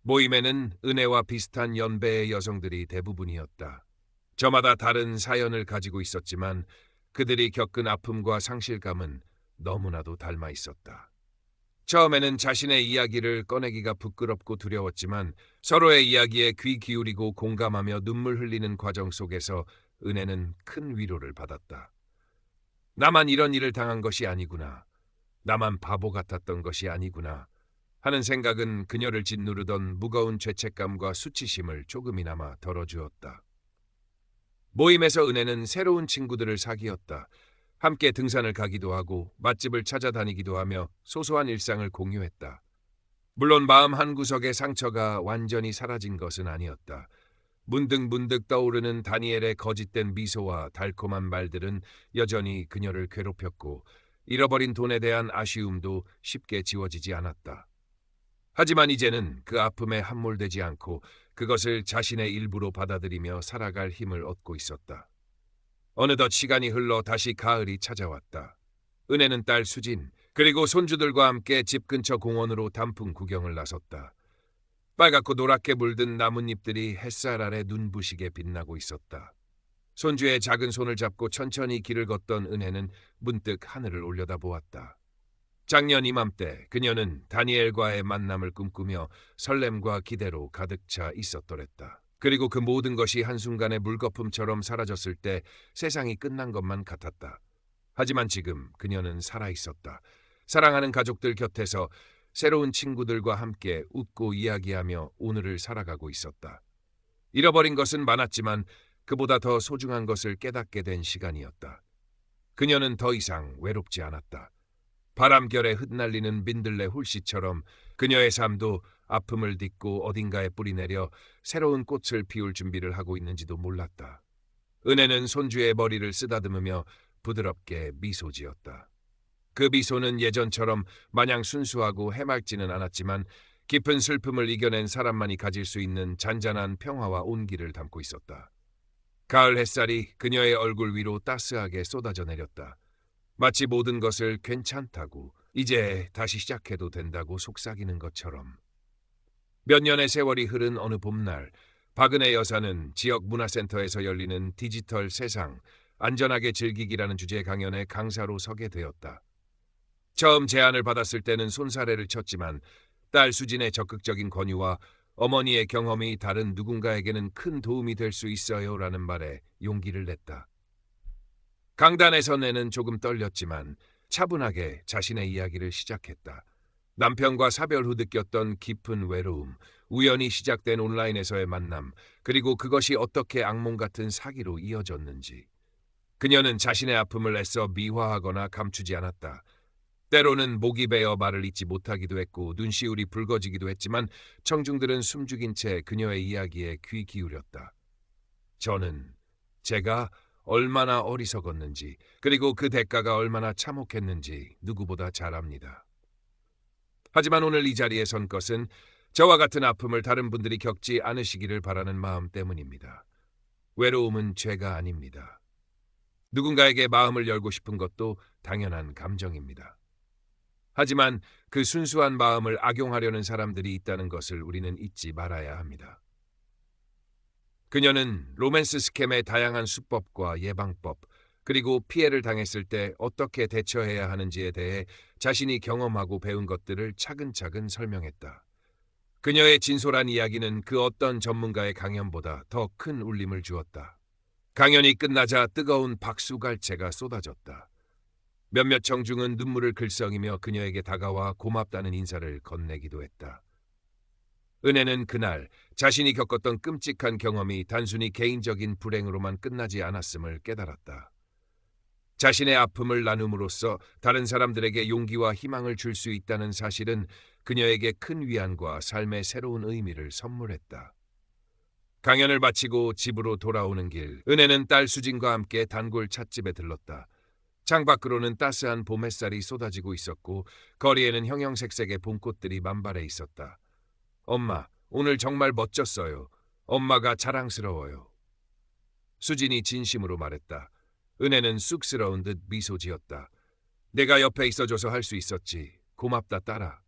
모임에는 은혜와 비슷한 연배의 여성들이 대부분이었다. 저마다 다른 사연을 가지고 있었지만 그들이 겪은 아픔과 상실감은 너무나도 닮아 있었다. 처음에는 자신의 이야기를 꺼내기가 부끄럽고 두려웠지만 서로의 이야기에 귀 기울이고 공감하며 눈물 흘리는 과정 속에서 은혜는 큰 위로를 받았다. 나만 이런 일을 당한 것이 아니구나. 나만 바보 같았던 것이 아니구나. 하는 생각은 그녀를 짓누르던 무거운 죄책감과 수치심을 조금이나마 덜어주었다. 모임에서 은혜는 새로운 친구들을 사귀었다. 함께 등산을 가기도 하고 맛집을 찾아다니기도 하며 소소한 일상을 공유했다. 물론 마음 한구석의 상처가 완전히 사라진 것은 아니었다. 문득문득 떠오르는 다니엘의 거짓된 미소와 달콤한 말들은 여전히 그녀를 괴롭혔고 잃어버린 돈에 대한 아쉬움도 쉽게 지워지지 않았다. 하지만 이제는 그 아픔에 함몰되지 않고 그것을 자신의 일부로 받아들이며 살아갈 힘을 얻고 있었다. 어느덧 시간이 흘러 다시 가을이 찾아왔다. 은혜는 딸 수진 그리고 손주들과 함께 집 근처 공원으로 단풍 구경을 나섰다. 빨갛고 노랗게 물든 나뭇잎들이 햇살 아래 눈부시게 빛나고 있었다. 손주의 작은 손을 잡고 천천히 길을 걷던 은혜는 문득 하늘을 올려다보았다. 작년 이맘때 그녀는 다니엘과의 만남을 꿈꾸며 설렘과 기대로 가득 차 있었더랬다. 그리고 그 모든 것이 한순간에 물거품처럼 사라졌을 때 세상이 끝난 것만 같았다. 하지만 지금 그녀는 살아있었다. 사랑하는 가족들 곁에서 새로운 친구들과 함께 웃고 이야기하며 오늘을 살아가고 있었다. 잃어버린 것은 많았지만 그보다 더 소중한 것을 깨닫게 된 시간이었다. 그녀는 더 이상 외롭지 않았다. 바람결에 흩날리는 민들레 홀씨처럼 그녀의 삶도 아픔을 딛고 어딘가에 뿌리내려 새로운 꽃을 피울 준비를 하고 있는지도 몰랐다. 은혜는 손주의 머리를 쓰다듬으며 부드럽게 미소 지었다. 그 미소는 예전처럼 마냥 순수하고 해맑지는 않았지만 깊은 슬픔을 이겨낸 사람만이 가질 수 있는 잔잔한 평화와 온기를 담고 있었다. 가을 햇살이 그녀의 얼굴 위로 따스하게 쏟아져 내렸다. 마치 모든 것을 괜찮다고, 이제 다시 시작해도 된다고 속삭이는 것처럼. 몇 년의 세월이 흐른 어느 봄날, 박은혜 여사는 지역 문화센터에서 열리는 디지털 세상, 안전하게 즐기기라는 주제 강연에 강사로 서게 되었다. 처음 제안을 받았을 때는 손사래를 쳤지만 딸 수진의 적극적인 권유와 어머니의 경험이 다른 누군가에게는 큰 도움이 될 수 있어요라는 말에 용기를 냈다. 강단에서 내는 조금 떨렸지만 차분하게 자신의 이야기를 시작했다. 남편과 사별 후 느꼈던 깊은 외로움, 우연히 시작된 온라인에서의 만남, 그리고 그것이 어떻게 악몽 같은 사기로 이어졌는지. 그녀는 자신의 아픔을 애써 미화하거나 감추지 않았다. 때로는 목이 베어 말을 잇지 못하기도 했고 눈시울이 붉어지기도 했지만 청중들은 숨죽인 채 그녀의 이야기에 귀 기울였다. 저는 제가 얼마나 어리석었는지 그리고 그 대가가 얼마나 참혹했는지 누구보다 잘 압니다. 하지만 오늘 이 자리에 선 것은 저와 같은 아픔을 다른 분들이 겪지 않으시기를 바라는 마음 때문입니다. 외로움은 죄가 아닙니다. 누군가에게 마음을 열고 싶은 것도 당연한 감정입니다. 하지만 그 순수한 마음을 악용하려는 사람들이 있다는 것을 우리는 잊지 말아야 합니다. 그녀는 로맨스 스캠의 다양한 수법과 예방법, 그리고 피해를 당했을 때 어떻게 대처해야 하는지에 대해 자신이 경험하고 배운 것들을 차근차근 설명했다. 그녀의 진솔한 이야기는 그 어떤 전문가의 강연보다 더 큰 울림을 주었다. 강연이 끝나자 뜨거운 박수갈채가 쏟아졌다. 몇몇 청중은 눈물을 글썽이며 그녀에게 다가와 고맙다는 인사를 건네기도 했다. 은혜는 그날 자신이 겪었던 끔찍한 경험이 단순히 개인적인 불행으로만 끝나지 않았음을 깨달았다. 자신의 아픔을 나눔으로써 다른 사람들에게 용기와 희망을 줄 수 있다는 사실은 그녀에게 큰 위안과 삶의 새로운 의미를 선물했다. 강연을 마치고 집으로 돌아오는 길, 은혜는 딸 수진과 함께 단골 찻집에 들렀다. 창밖으로는 따스한 봄 햇살이 쏟아지고 있었고 거리에는 형형색색의 봄꽃들이 만발해 있었다. 엄마, 오늘 정말 멋졌어요. 엄마가 자랑스러워요. 수진이 진심으로 말했다. 은혜는 쑥스러운 듯 미소 지었다. 내가 옆에 있어줘서 할 수 있었지. 고맙다 딸아.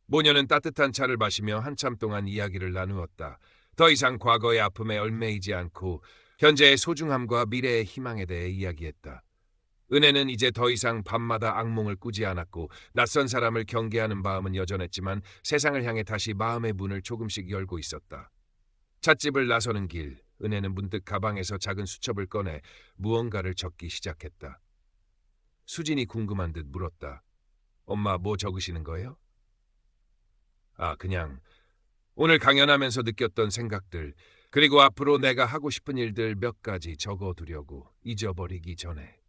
모녀는 따뜻한 차를 마시며 한참 동안 이야기를 나누었다. 더 이상 과거의 아픔에 얽매이지 않고 현재의 소중함과 미래의 희망에 대해 이야기했다. 은혜는 이제 더 이상 밤마다 악몽을 꾸지 않았고 낯선 사람을 경계하는 마음은 여전했지만 세상을 향해 다시 마음의 문을 조금씩 열고 있었다. 찻집을 나서는 길, 은혜는 문득 가방에서 작은 수첩을 꺼내 무언가를 적기 시작했다. 수진이 궁금한 듯 물었다. 엄마 뭐 적으시는 거예요? 그냥 오늘 강연하면서 느꼈던 생각들, 그리고 앞으로 내가 하고 싶은 일들 몇 가지 적어두려고, 잊어버리기 전에.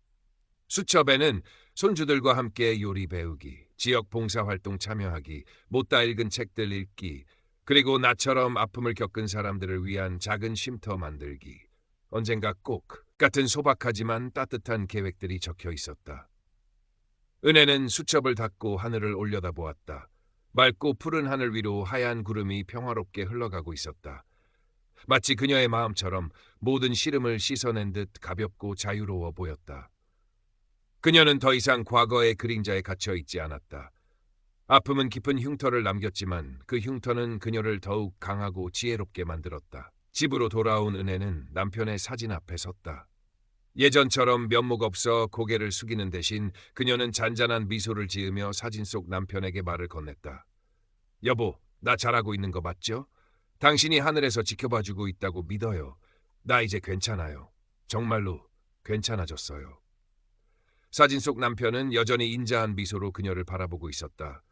수첩에는 손주들과 함께 요리 배우기, 지역 봉사활동 참여하기, 못다 읽은 책들 읽기, 그리고 나처럼 아픔을 겪은 사람들을 위한 작은 쉼터 만들기, 언젠가 꼭 같은 소박하지만 따뜻한 계획들이 적혀 있었다. 은혜는 수첩을 닫고 하늘을 올려다보았다. 맑고 푸른 하늘 위로 하얀 구름이 평화롭게 흘러가고 있었다. 마치 그녀의 마음처럼 모든 시름을 씻어낸 듯 가볍고 자유로워 보였다. 그녀는 더 이상 과거의 그림자에 갇혀 있지 않았다. 아픔은 깊은 흉터를 남겼지만 그 흉터는 그녀를 더욱 강하고 지혜롭게 만들었다. 집으로 돌아온 은혜는 남편의 사진 앞에 섰다. 예전처럼 면목 없어 고개를 숙이는 대신 그녀는 잔잔한 미소를 지으며 사진 속 남편에게 말을 건넸다. 여보, 나 잘하고 있는 거 맞죠? 당신이 하늘에서 지켜봐주고 있다고 믿어요. 나 이제 괜찮아요. 정말로 괜찮아졌어요. 사진 속 남편은 여전히 인자한 미소로 그녀를 바라보고 있었다.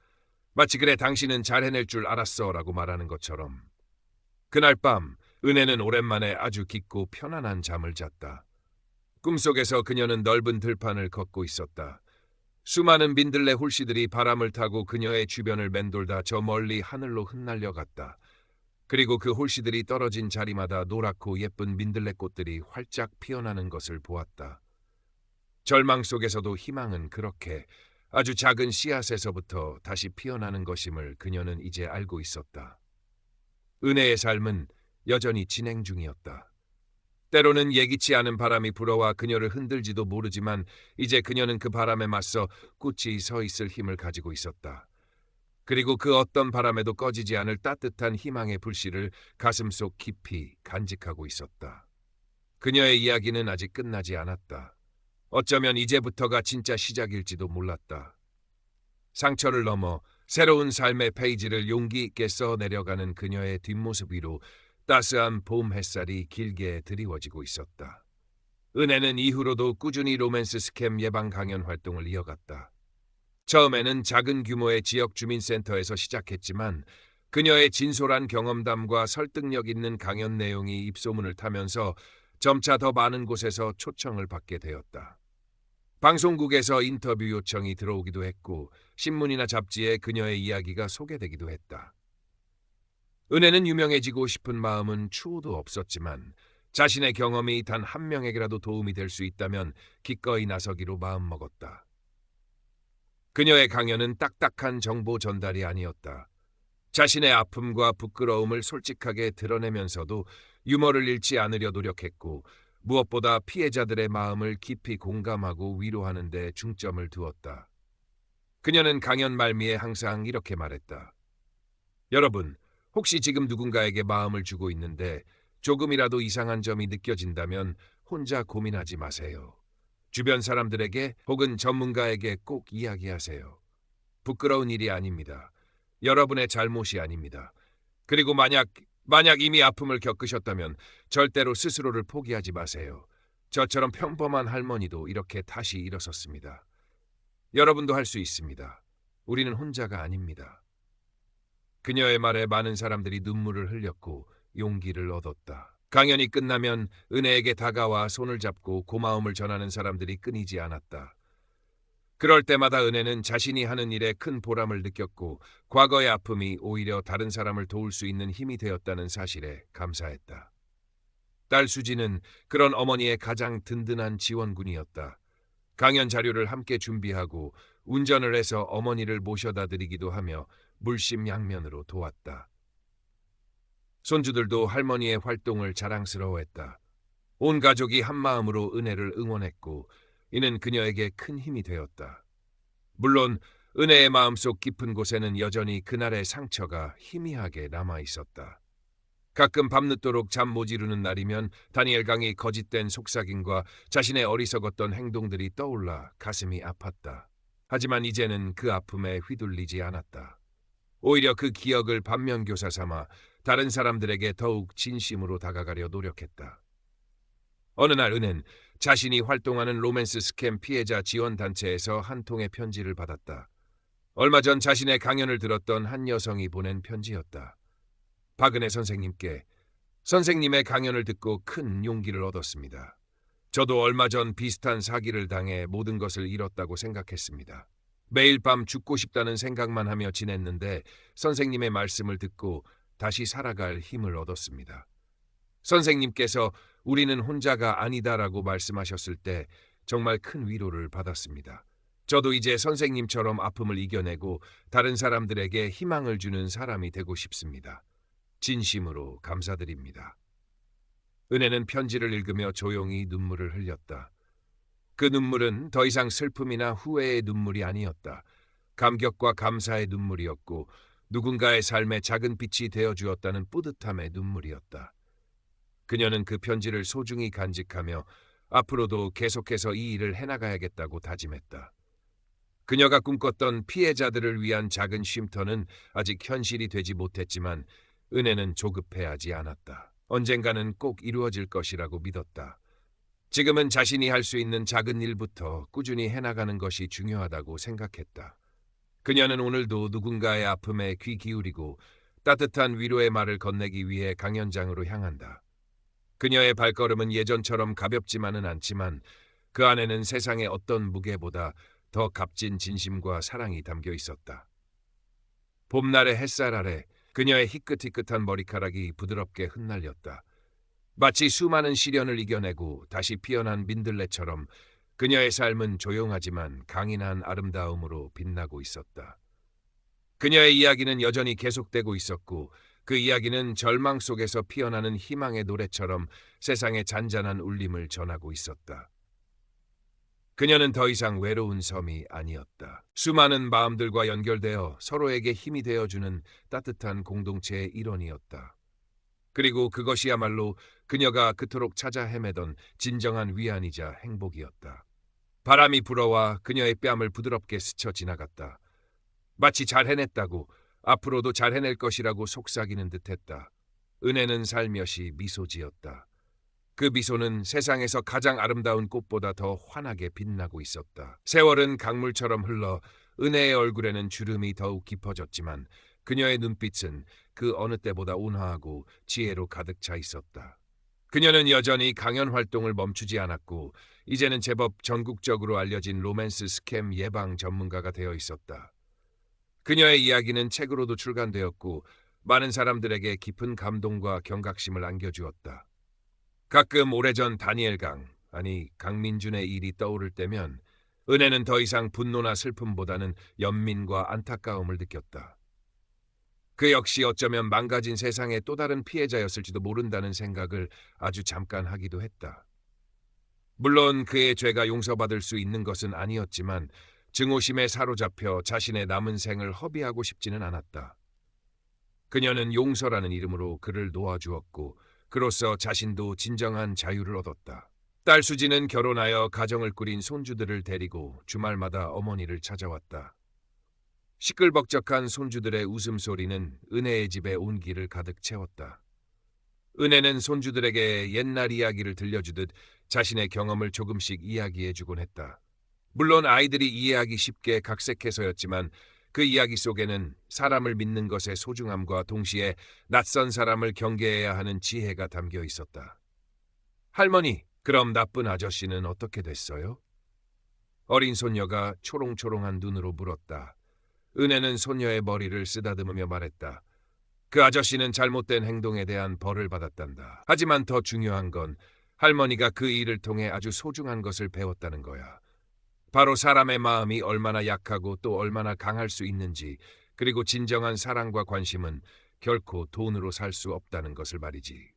마치 그래 당신은 잘 해낼 줄 알았어 라고 말하는 것처럼. 그날 밤 은혜는 오랜만에 아주 깊고 편안한 잠을 잤다. 꿈속에서 그녀는 넓은 들판을 걷고 있었다. 수많은 민들레 홀씨들이 바람을 타고 그녀의 주변을 맴돌다 저 멀리 하늘로 흩날려 갔다. 그리고 그 홀씨들이 떨어진 자리마다 노랗고 예쁜 민들레 꽃들이 활짝 피어나는 것을 보았다. 절망 속에서도 희망은 그렇게 아주 작은 씨앗에서부터 다시 피어나는 것임을 그녀는 이제 알고 있었다. 은혜의 삶은 여전히 진행 중이었다. 때로는 예기치 않은 바람이 불어와 그녀를 흔들지도 모르지만 이제 그녀는 그 바람에 맞서 꿋히 서 있을 힘을 가지고 있었다. 그리고 그 어떤 바람에도 꺼지지 않을 따뜻한 희망의 불씨를 가슴속 깊이 간직하고 있었다. 그녀의 이야기는 아직 끝나지 않았다. 어쩌면 이제부터가 진짜 시작일지도 몰랐다. 상처를 넘어 새로운 삶의 페이지를 용기 있게 써 내려가는 그녀의 뒷모습 위로 따스한 봄 햇살이 길게 드리워지고 있었다. 은혜는 이후로도 꾸준히 로맨스 스캠 예방 강연 활동을 이어갔다. 처음에는 작은 규모의 지역 주민센터에서 시작했지만 그녀의 진솔한 경험담과 설득력 있는 강연 내용이 입소문을 타면서 점차 더 많은 곳에서 초청을 받게 되었다. 방송국에서 인터뷰 요청이 들어오기도 했고 신문이나 잡지에 그녀의 이야기가 소개되기도 했다. 은혜는 유명해지고 싶은 마음은 추호도 없었지만 자신의 경험이 단 한 명에게라도 도움이 될 수 있다면 기꺼이 나서기로 마음먹었다. 그녀의 강연은 딱딱한 정보 전달이 아니었다. 자신의 아픔과 부끄러움을 솔직하게 드러내면서도 유머를 잃지 않으려 노력했고 무엇보다 피해자들의 마음을 깊이 공감하고 위로하는 데 중점을 두었다. 그녀는 강연 말미에 항상 이렇게 말했다. 여러분, 혹시 지금 누군가에게 마음을 주고 있는데 조금이라도 이상한 점이 느껴진다면 혼자 고민하지 마세요. 주변 사람들에게 혹은 전문가에게 꼭 이야기하세요. 부끄러운 일이 아닙니다. 여러분의 잘못이 아닙니다. 그리고 만약 이미 아픔을 겪으셨다면 절대로 스스로를 포기하지 마세요. 저처럼 평범한 할머니도 이렇게 다시 일어섰습니다. 여러분도 할 수 있습니다. 우리는 혼자가 아닙니다. 그녀의 말에 많은 사람들이 눈물을 흘렸고 용기를 얻었다. 강연이 끝나면 은혜에게 다가와 손을 잡고 고마움을 전하는 사람들이 끊이지 않았다. 그럴 때마다 은혜는 자신이 하는 일에 큰 보람을 느꼈고 과거의 아픔이 오히려 다른 사람을 도울 수 있는 힘이 되었다는 사실에 감사했다. 딸 수지는 그런 어머니의 가장 든든한 지원군이었다. 강연 자료를 함께 준비하고 운전을 해서 어머니를 모셔다 드리기도 하며 물심양면으로 도왔다. 손주들도 할머니의 활동을 자랑스러워했다. 온 가족이 한마음으로 은혜를 응원했고 이는 그녀에게 큰 힘이 되었다. 물론 은혜의 마음속 깊은 곳에는 여전히 그날의 상처가 희미하게 남아 있었다. 가끔 밤늦도록 잠 못 이루는 날이면 다니엘 강의 거짓된 속삭임과 자신의 어리석었던 행동들이 떠올라 가슴이 아팠다. 하지만 이제는 그 아픔에 휘둘리지 않았다. 오히려 그 기억을 반면교사 삼아 다른 사람들에게 더욱 진심으로 다가가려 노력했다. 어느 날 은혜는 자신이 활동하는 로맨스 스캠 피해자 지원단체에서 한 통의 편지를 받았다. 얼마 전 자신의 강연을 들었던 한 여성이 보낸 편지였다. 박은혜 선생님께 선생님의 강연을 듣고 큰 용기를 얻었습니다. 저도 얼마 전 비슷한 사기를 당해 모든 것을 잃었다고 생각했습니다. 매일 밤 죽고 싶다는 생각만 하며 지냈는데 선생님의 말씀을 듣고 다시 살아갈 힘을 얻었습니다. 선생님께서 우리는 혼자가 아니다라고 말씀하셨을 때 정말 큰 위로를 받았습니다. 저도 이제 선생님처럼 아픔을 이겨내고 다른 사람들에게 희망을 주는 사람이 되고 싶습니다. 진심으로 감사드립니다. 은혜는 편지를 읽으며 조용히 눈물을 흘렸다. 그 눈물은 더 이상 슬픔이나 후회의 눈물이 아니었다. 감격과 감사의 눈물이었고 누군가의 삶에 작은 빛이 되어주었다는 뿌듯함의 눈물이었다. 그녀는 그 편지를 소중히 간직하며 앞으로도 계속해서 이 일을 해나가야겠다고 다짐했다. 그녀가 꿈꿨던 피해자들을 위한 작은 쉼터는 아직 현실이 되지 못했지만 은혜는 조급해하지 않았다. 언젠가는 꼭 이루어질 것이라고 믿었다. 지금은 자신이 할 수 있는 작은 일부터 꾸준히 해나가는 것이 중요하다고 생각했다. 그녀는 오늘도 누군가의 아픔에 귀 기울이고 따뜻한 위로의 말을 건네기 위해 강연장으로 향한다. 그녀의 발걸음은 예전처럼 가볍지만은 않지만 그 안에는 세상의 어떤 무게보다 더 값진 진심과 사랑이 담겨 있었다. 봄날의 햇살 아래 그녀의 희끗희끗한 머리카락이 부드럽게 흩날렸다. 마치 수많은 시련을 이겨내고 다시 피어난 민들레처럼 그녀의 삶은 조용하지만 강인한 아름다움으로 빛나고 있었다. 그녀의 이야기는 여전히 계속되고 있었고 그 이야기는 절망 속에서 피어나는 희망의 노래처럼 세상의 잔잔한 울림을 전하고 있었다. 그녀는 더 이상 외로운 섬이 아니었다. 수많은 마음들과 연결되어 서로에게 힘이 되어주는 따뜻한 공동체의 일원이었다. 그리고 그것이야말로 그녀가 그토록 찾아 헤매던 진정한 위안이자 행복이었다. 바람이 불어와 그녀의 뺨을 부드럽게 스쳐 지나갔다. 마치 잘 해냈다고 앞으로도 잘 해낼 것이라고 속삭이는 듯했다. 은혜는 살며시 미소 지었다. 그 미소는 세상에서 가장 아름다운 꽃보다 더 환하게 빛나고 있었다. 세월은 강물처럼 흘러 은혜의 얼굴에는 주름이 더욱 깊어졌지만 그녀의 눈빛은 그 어느 때보다 온화하고 지혜로 가득 차 있었다. 그녀는 여전히 강연 활동을 멈추지 않았고 이제는 제법 전국적으로 알려진 로맨스 스캠 예방 전문가가 되어 있었다. 그녀의 이야기는 책으로도 출간되었고 많은 사람들에게 깊은 감동과 경각심을 안겨주었다. 가끔 오래전 다니엘 강민준의 일이 떠오를 때면 은혜는 더 이상 분노나 슬픔보다는 연민과 안타까움을 느꼈다. 그 역시 어쩌면 망가진 세상의 또 다른 피해자였을지도 모른다는 생각을 아주 잠깐 하기도 했다. 물론 그의 죄가 용서받을 수 있는 것은 아니었지만 증오심에 사로잡혀 자신의 남은 생을 허비하고 싶지는 않았다. 그녀는 용서라는 이름으로 그를 놓아주었고 그로써 자신도 진정한 자유를 얻었다. 딸 수지는 결혼하여 가정을 꾸린 손주들을 데리고 주말마다 어머니를 찾아왔다. 시끌벅적한 손주들의 웃음소리는 은혜의 집에 온기를 가득 채웠다. 은혜는 손주들에게 옛날 이야기를 들려주듯 자신의 경험을 조금씩 이야기해주곤 했다. 물론 아이들이 이해하기 쉽게 각색해서였지만 그 이야기 속에는 사람을 믿는 것의 소중함과 동시에 낯선 사람을 경계해야 하는 지혜가 담겨 있었다. 할머니, 그럼 나쁜 아저씨는 어떻게 됐어요? 어린 소녀가 초롱초롱한 눈으로 물었다. 은혜는 소녀의 머리를 쓰다듬으며 말했다. 그 아저씨는 잘못된 행동에 대한 벌을 받았단다. 하지만 더 중요한 건 할머니가 그 일을 통해 아주 소중한 것을 배웠다는 거야. 바로 사람의 마음이 얼마나 약하고 또 얼마나 강할 수 있는지, 그리고 진정한 사랑과 관심은 결코 돈으로 살 수 없다는 것을 말이지.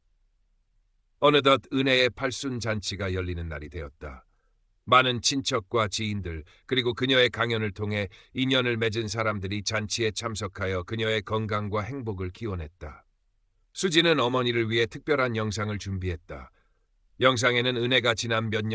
어느덧 은혜의 팔순 잔치가 열리는 날이 되었다. 많은 친척과 지인들, 그리고 그녀의 강연을 통해 인연을 맺은 사람들이 잔치에 참석하여 그녀의 건강과 행복을 기원했다. 수지는 어머니를 위해 특별한 영상을 준비했다. 영상에는 은혜가 지난 몇 년